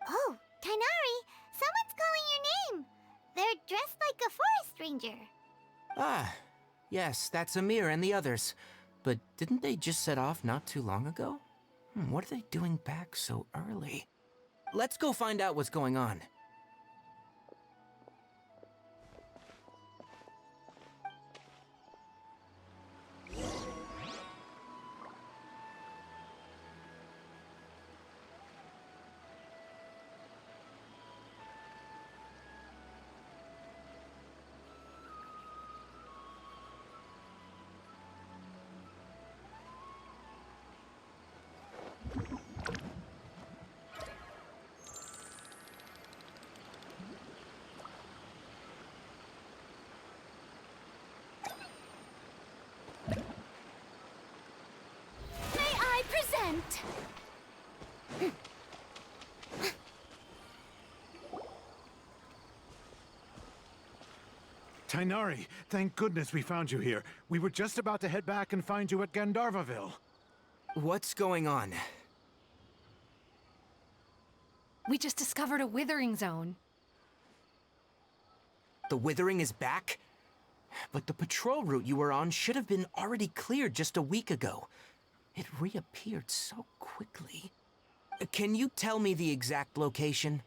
Oh, Tainari! Someone's calling your name! They're dressed like a forest ranger. Ah, yes, that's Amir and the others. But didn't they just set off not too long ago? What are they doing back so early? Let's go find out what's going on. May I present? Tainari, thank goodness we found you here. We were just about to head back and find you at Gandharvaville. What's going on? We just discovered a withering zone. The withering is back? But the patrol route you were on should have been already cleared just a week ago. It reappeared so quickly. Can you tell me the exact location?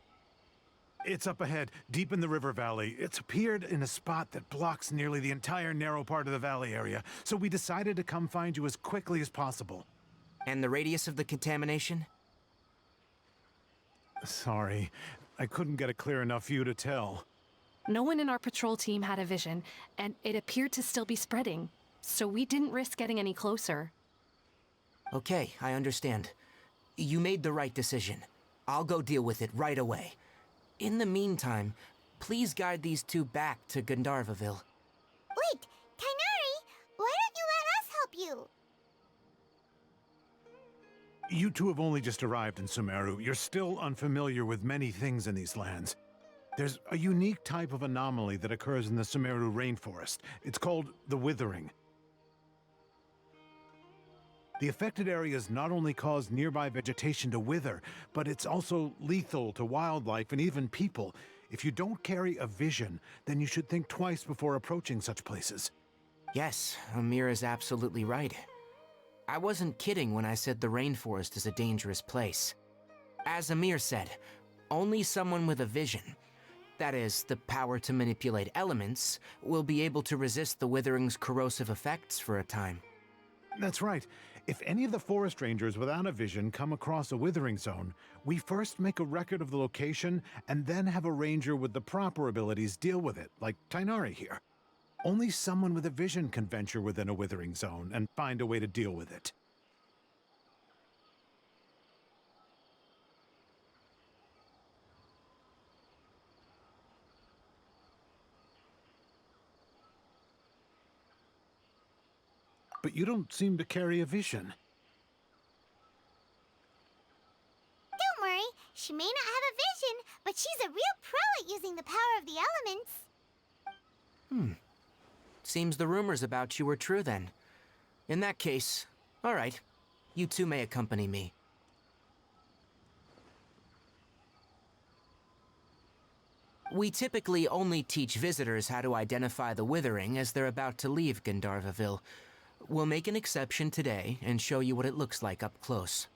It's up ahead, deep in the river valley. It's appeared in a spot that blocks nearly the entire narrow part of the valley area, so we decided to come find you as quickly as possible. And the radius of the contamination? Sorry, I couldn't get a clear enough view to tell. No one in our patrol team had a vision, and it appeared to still be spreading, so we didn't risk getting any closer. Okay, I understand. You made the right decision. I'll go deal with it right away. In the meantime, please guide these two back to Gandharvaville. Wait, Kainari, why don't you let us help you? You two have only just arrived in Sumeru. You're still unfamiliar with many things in these lands. There's a unique type of anomaly that occurs in the Sumeru rainforest. It's called the Withering. The affected areas not only cause nearby vegetation to wither, but it's also lethal to wildlife and even people. If you don't carry a vision, then you should think twice before approaching such places. Yes, Amir is absolutely right. I wasn't kidding when I said the rainforest is a dangerous place. As Amir said, only someone with a vision, that is, the power to manipulate elements, will be able to resist the withering's corrosive effects for a time. That's right. If any of the forest rangers without a vision come across a withering zone, we first make a record of the location and then have a ranger with the proper abilities deal with it, like Tainari here. Only someone with a vision can venture within a withering zone and find a way to deal with it. But you don't seem to carry a vision. Don't worry, she may not have a vision, but she's a real pro at using the power of the elements. Seems the rumors about you were true then. In that case, all right. You two may accompany me. We typically only teach visitors how to identify the withering as they're about to leave Gandharvaville. We'll make an exception today and show you what it looks like up close.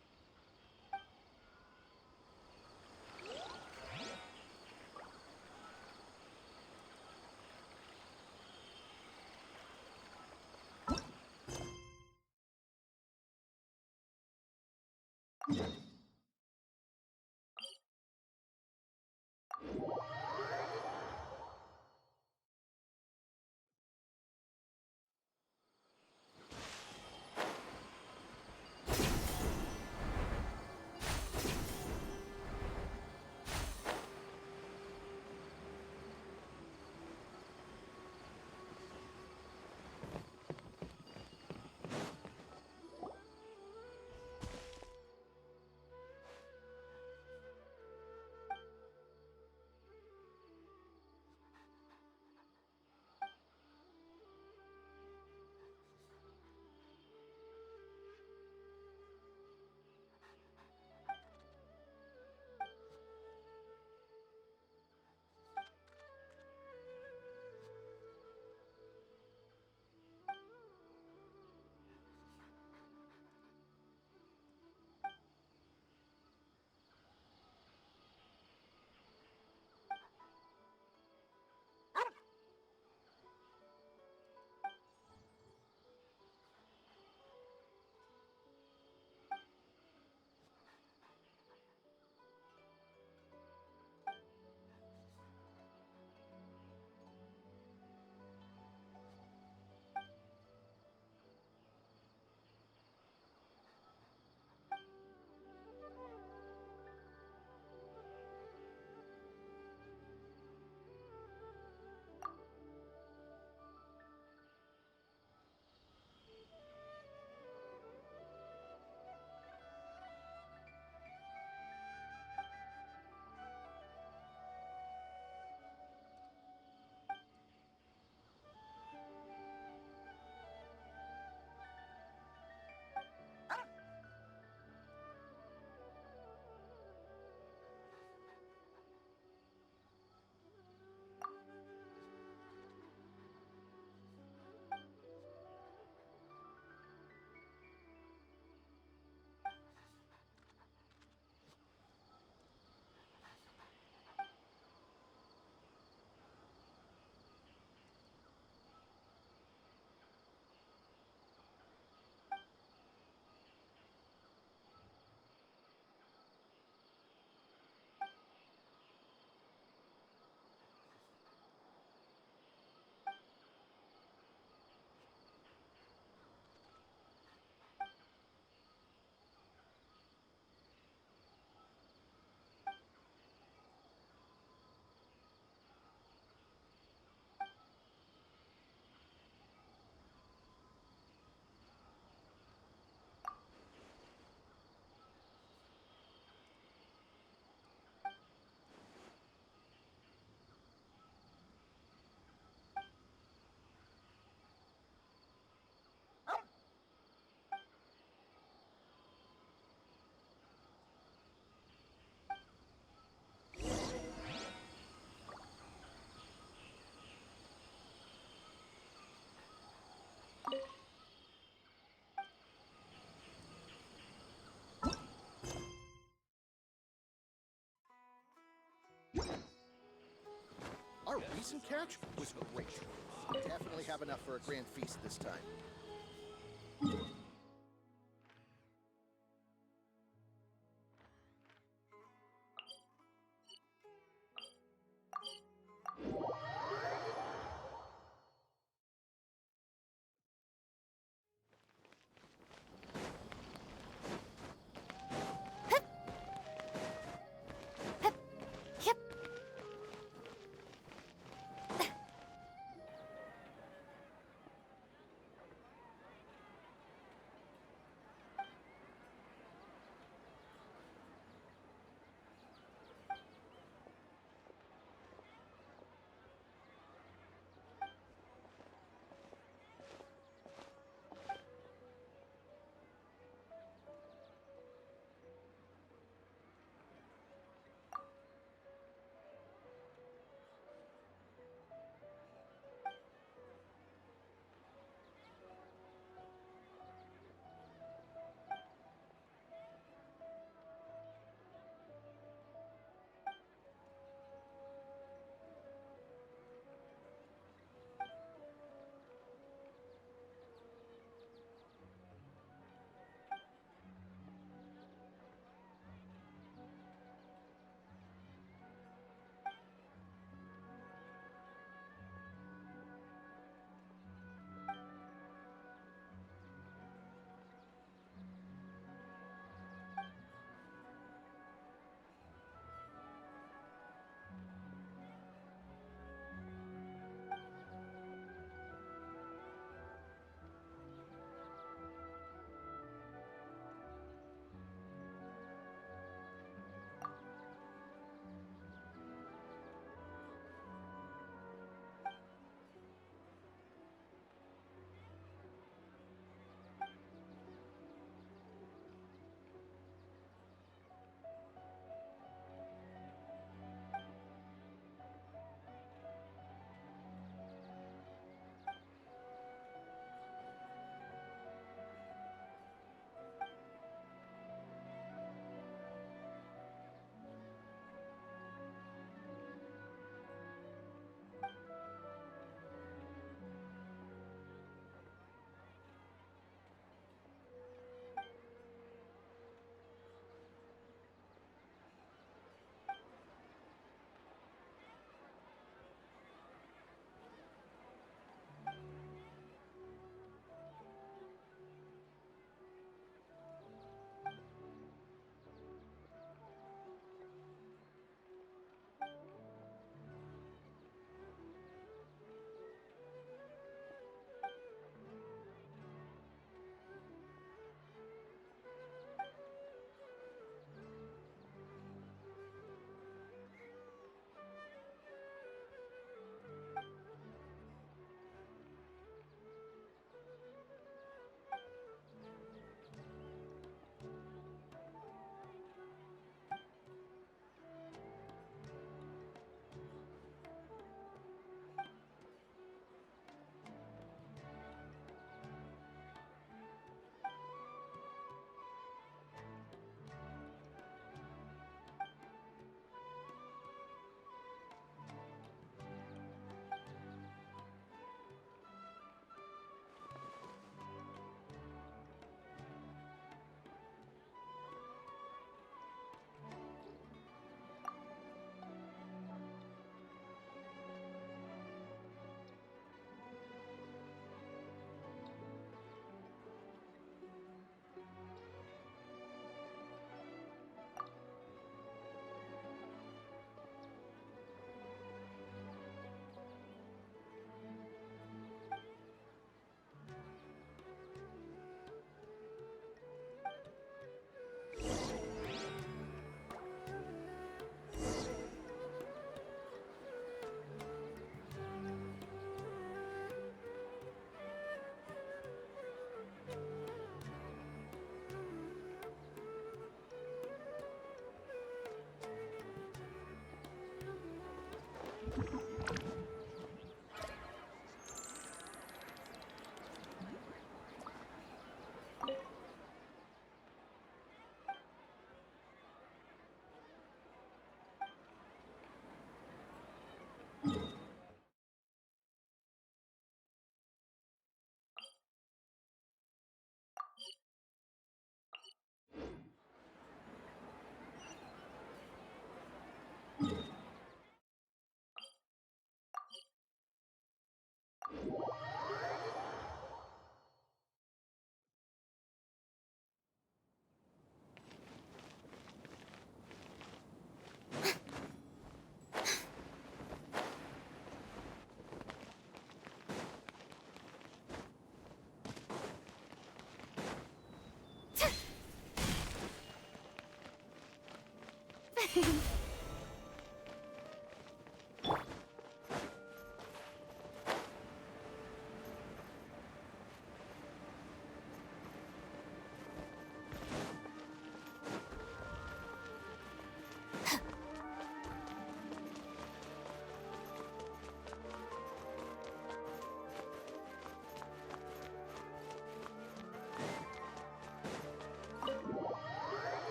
Our recent catch was great. Definitely have enough for a grand feast this time.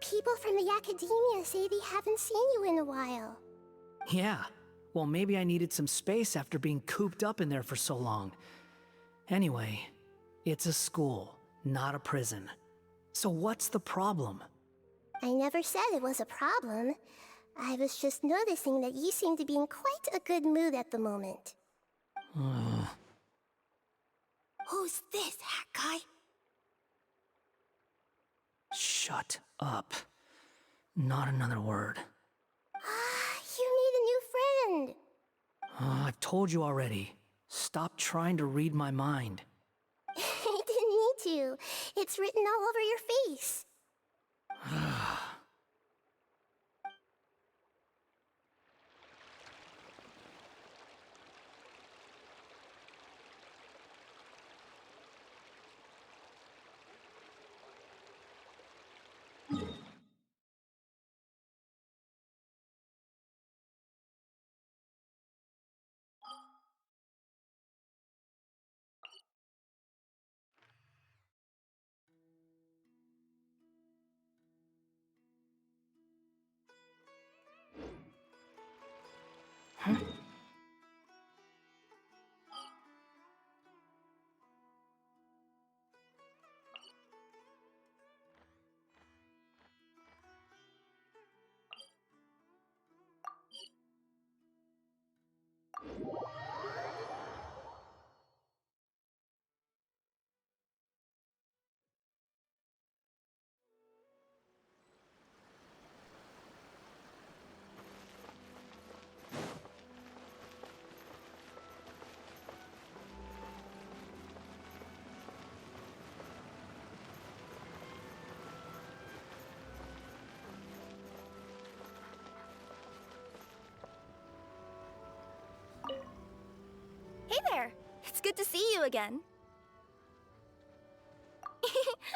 people from the academia say they haven't seen you in a while. Yeah, well, maybe I needed some space after being cooped up in there for so long. Anyway, it's a school, not a prison. So what's the problem? I never said it was a problem. I was just noticing that you seem to be in quite a good mood at the moment. Who's this, hat guy? Shut up. Not another word. You made a new friend. I've told you already. Stop trying to read my mind. I didn't need to. It's written all over your face. Hey there! It's good to see you again.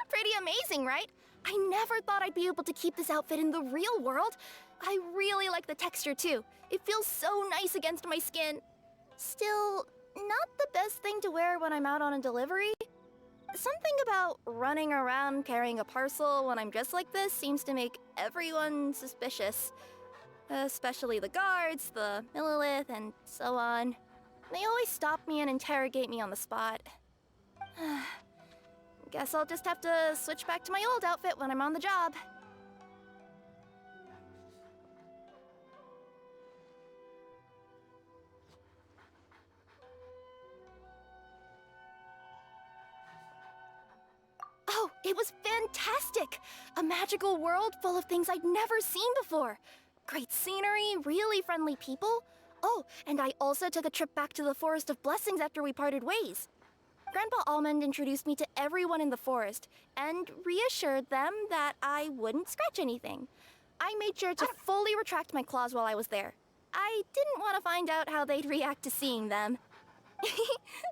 Pretty amazing, right? I never thought I'd be able to keep this outfit in the real world. I really like the texture too. It feels so nice against my skin. Still, not the best thing to wear when I'm out on a delivery. Something about running around carrying a parcel when I'm dressed like this seems to make everyone suspicious. Especially the guards, the Millilith, and so on. They always stop me and interrogate me on the spot. Guess I'll just have to switch back to my old outfit when I'm on the job. Oh, it was fantastic! A magical world full of things I'd never seen before. Great scenery, really friendly people. Oh, and I also took a trip back to the Forest of Blessings after we parted ways. Grandpa Almond introduced me to everyone in the forest and reassured them that I wouldn't scratch anything. I made sure to fully retract my claws while I was there. I didn't want to find out how they'd react to seeing them.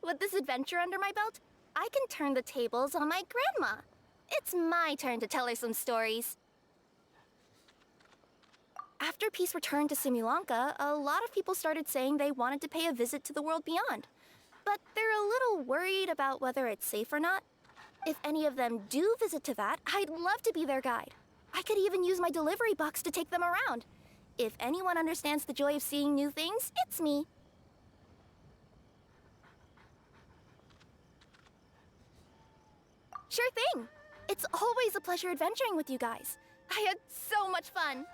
With this adventure under my belt, I can turn the tables on my grandma. It's my turn to tell her some stories. After peace returned to Simulanka, a lot of people started saying they wanted to pay a visit to the world beyond. But they're a little worried about whether it's safe or not. If any of them do visit to that, I'd love to be their guide. I could even use my delivery box to take them around. If anyone understands the joy of seeing new things, it's me. Sure thing. It's always a pleasure adventuring with you guys. I had so much fun.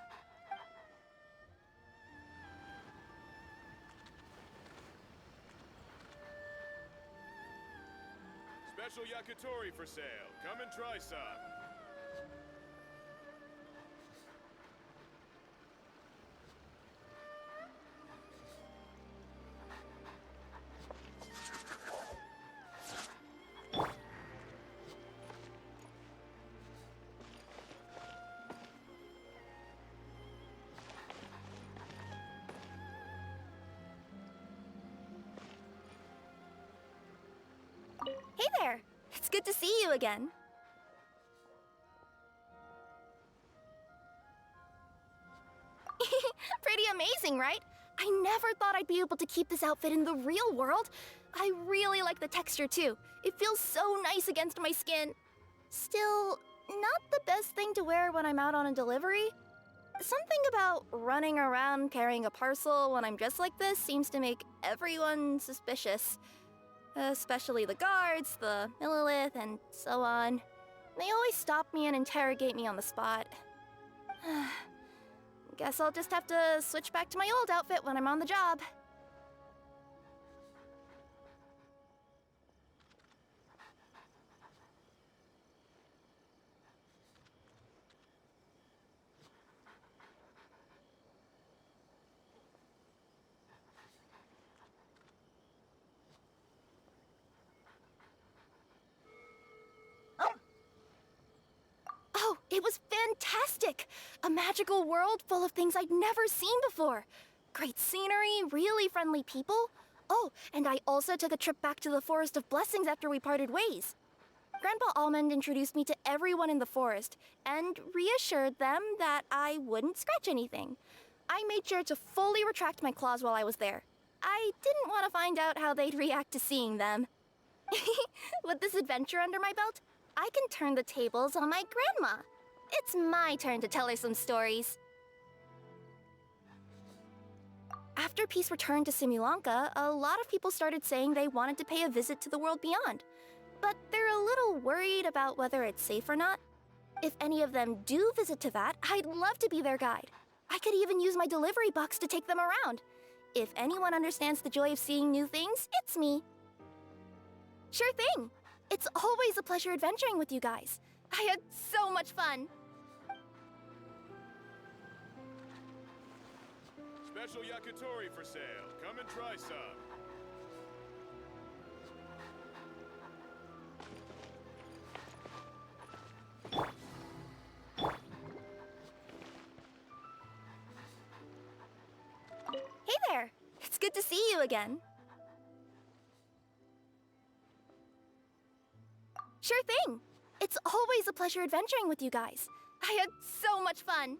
Special yakitori for sale. Come and try some. Hey there! It's good to see you again. Pretty amazing, right? I never thought I'd be able to keep this outfit in the real world. I really like the texture too. It feels so nice against my skin. Still, not the best thing to wear when I'm out on a delivery. Something about running around carrying a parcel when I'm dressed like this seems to make everyone suspicious. Especially the guards, the Millilith, and so on. They always stop me and interrogate me on the spot. Guess I'll just have to switch back to my old outfit when I'm on the job. Oh, it was fantastic! A magical world full of things I'd never seen before. Great scenery, really friendly people. Oh, and I also took a trip back to the Forest of Blessings after we parted ways. Grandpa Almond introduced me to everyone in the forest and reassured them that I wouldn't scratch anything. I made sure to fully retract my claws while I was there. I didn't want to find out how they'd react to seeing them. With this adventure under my belt, I can turn the tables on my grandma. It's my turn to tell her some stories. After peace returned to Simulanka, a lot of people started saying they wanted to pay a visit to the world beyond. But they're a little worried about whether it's safe or not. If any of them do visit to that, I'd love to be their guide. I could even use my delivery box to take them around. If anyone understands the joy of seeing new things, it's me. Sure thing. It's always a pleasure adventuring with you guys. I had so much fun. Special yakitori for sale. Come and try some. Hey there. It's good to see you again. Sure thing. It's always a pleasure adventuring with you guys. I had so much fun.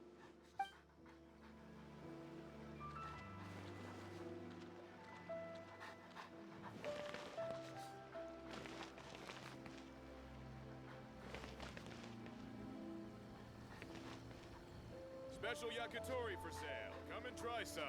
Special yakitori for sale. Come and try some.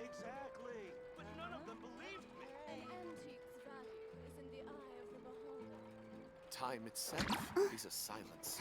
Exactly, but none of them believed me. An antique's value is in the eye of the beholder. Time itself is a silence.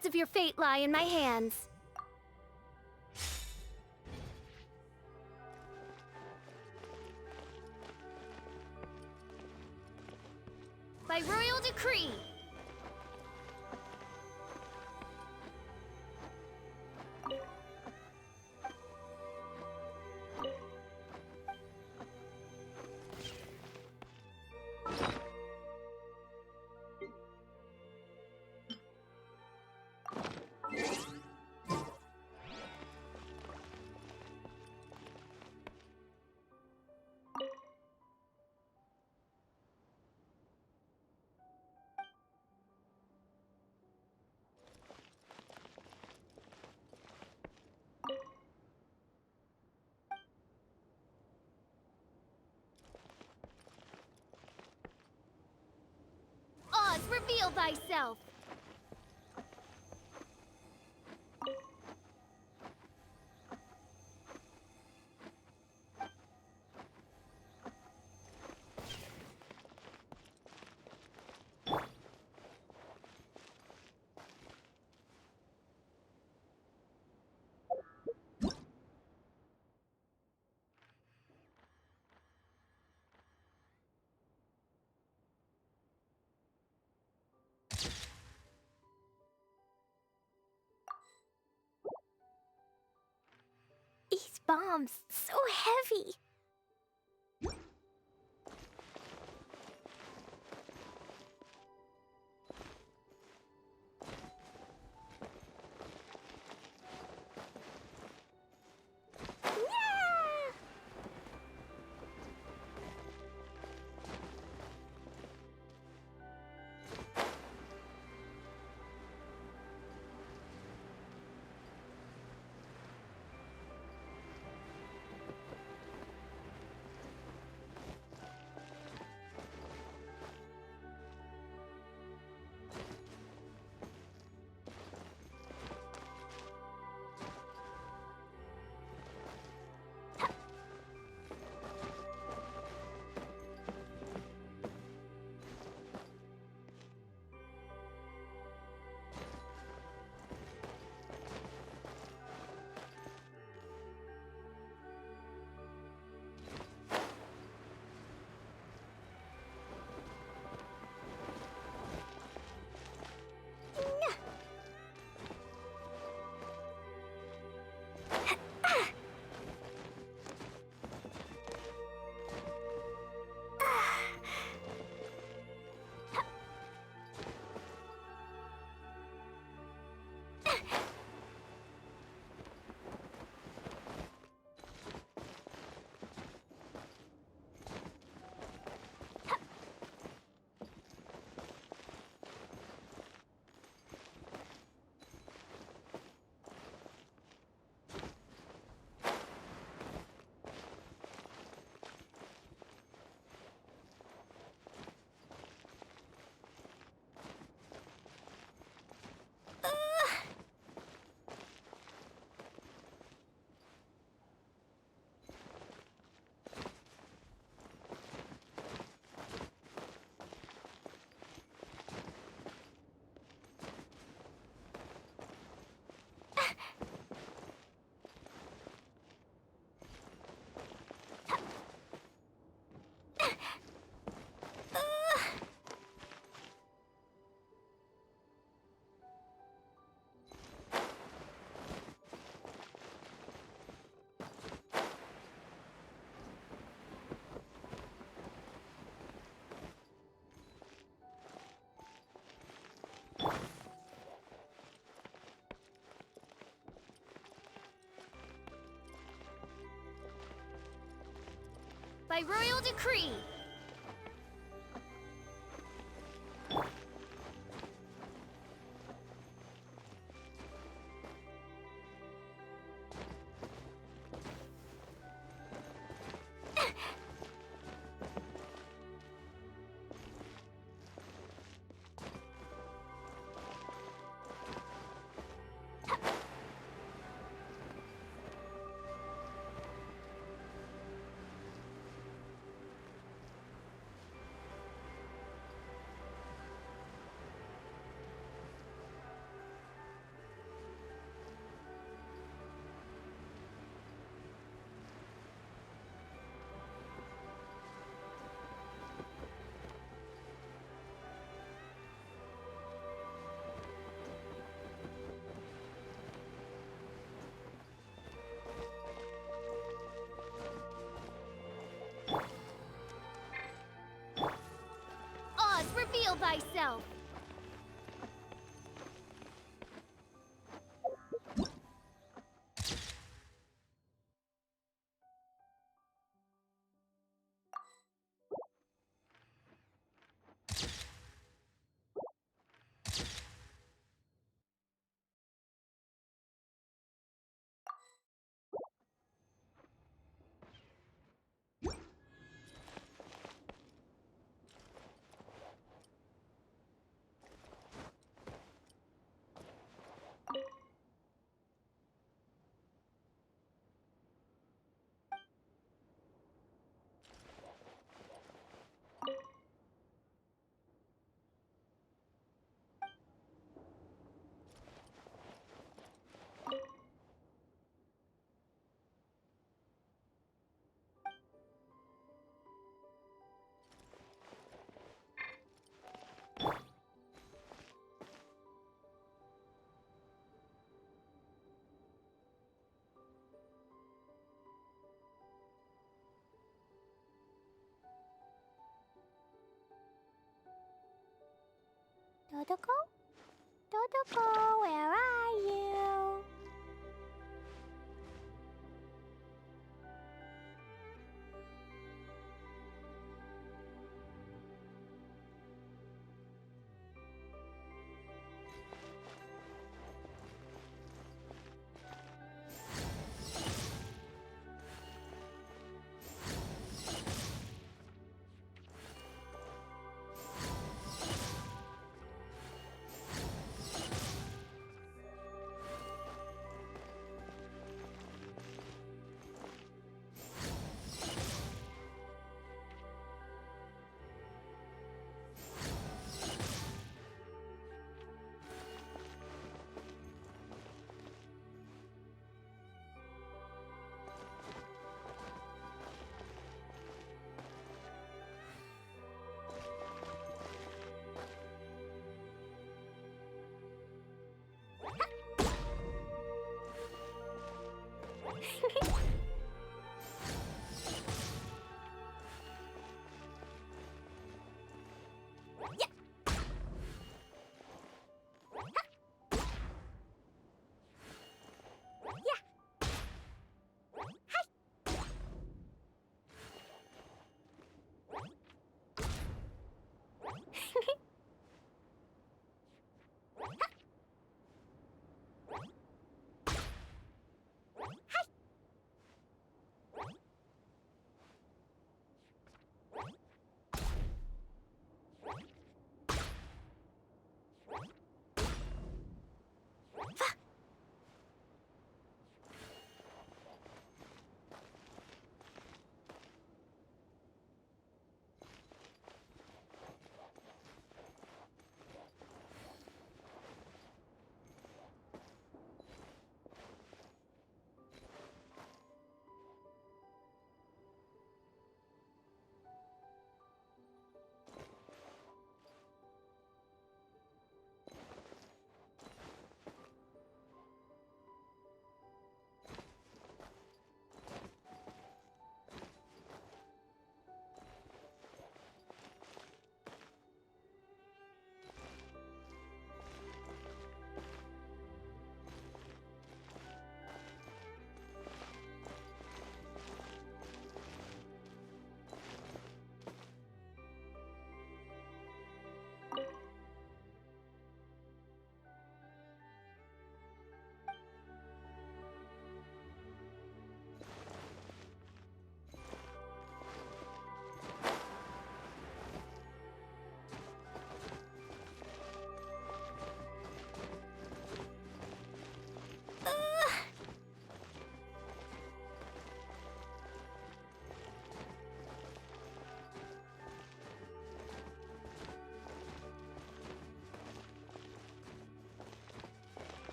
odds of your fate lie in my hands. By royal decree. Oz, reveal thyself! These bombs, so heavy. By royal decree. Reveal thyself! Dodoko? Dodoko, where are you?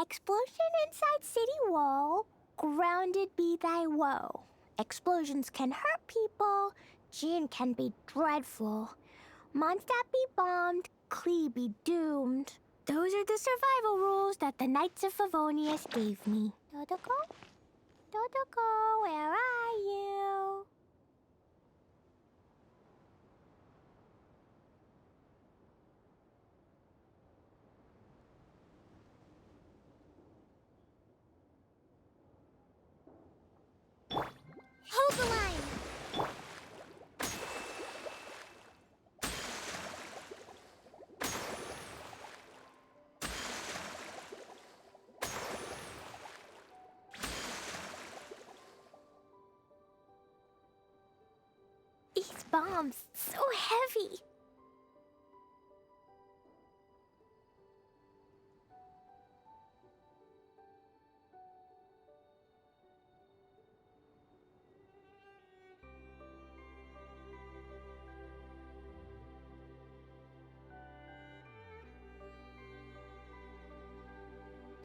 Explosion inside city wall, grounded be thy woe. Explosions can hurt people, June can be dreadful. Mondstadt be bombed, Klee be doomed. Those are the survival rules that the Knights of Favonius gave me. Dodoko? Dodoko, where are you? Hold the line! These bombs, so heavy.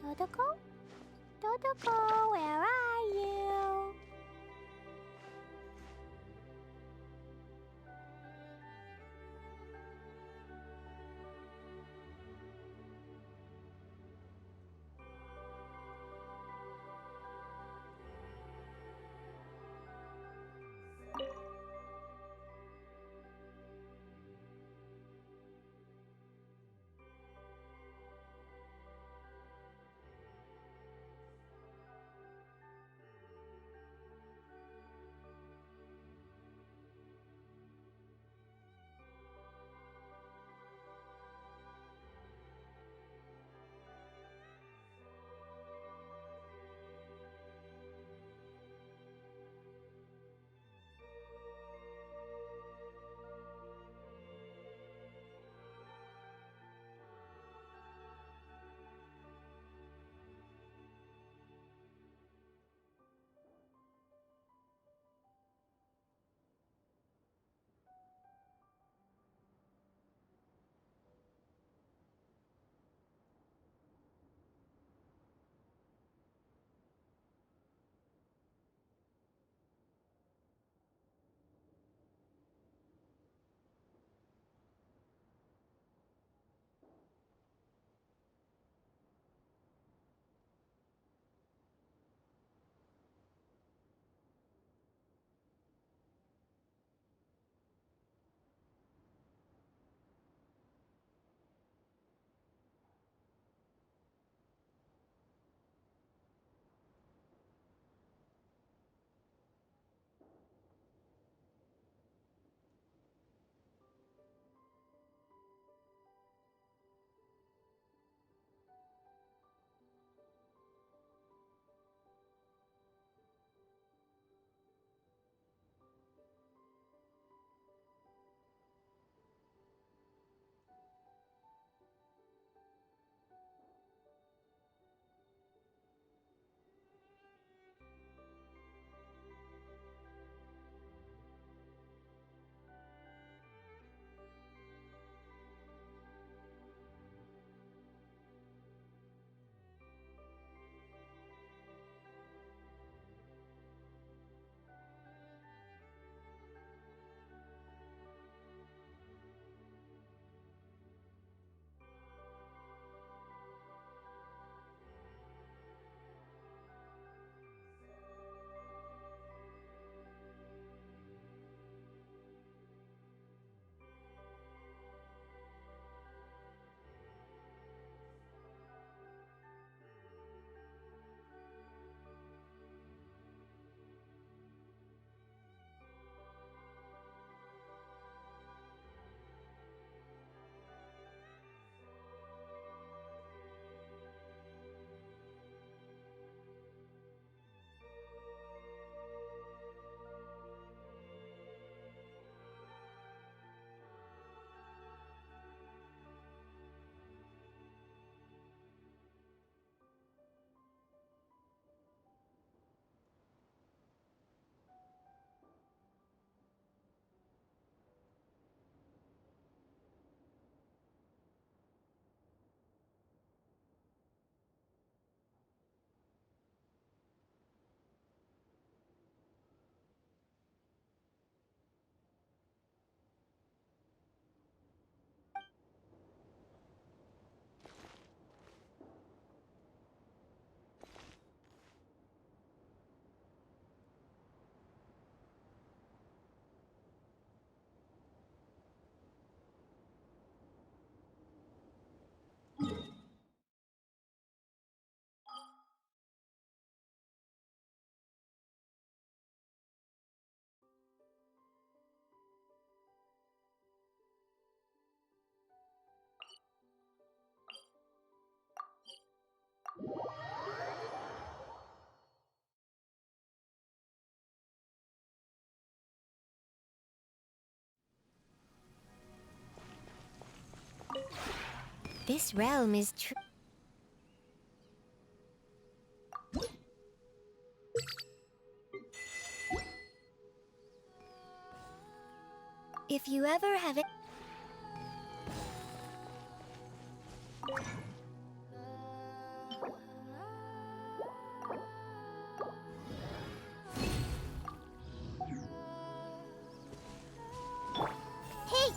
Dodoko? Dodoko, where are you? This realm is true. If you ever have it. Hey!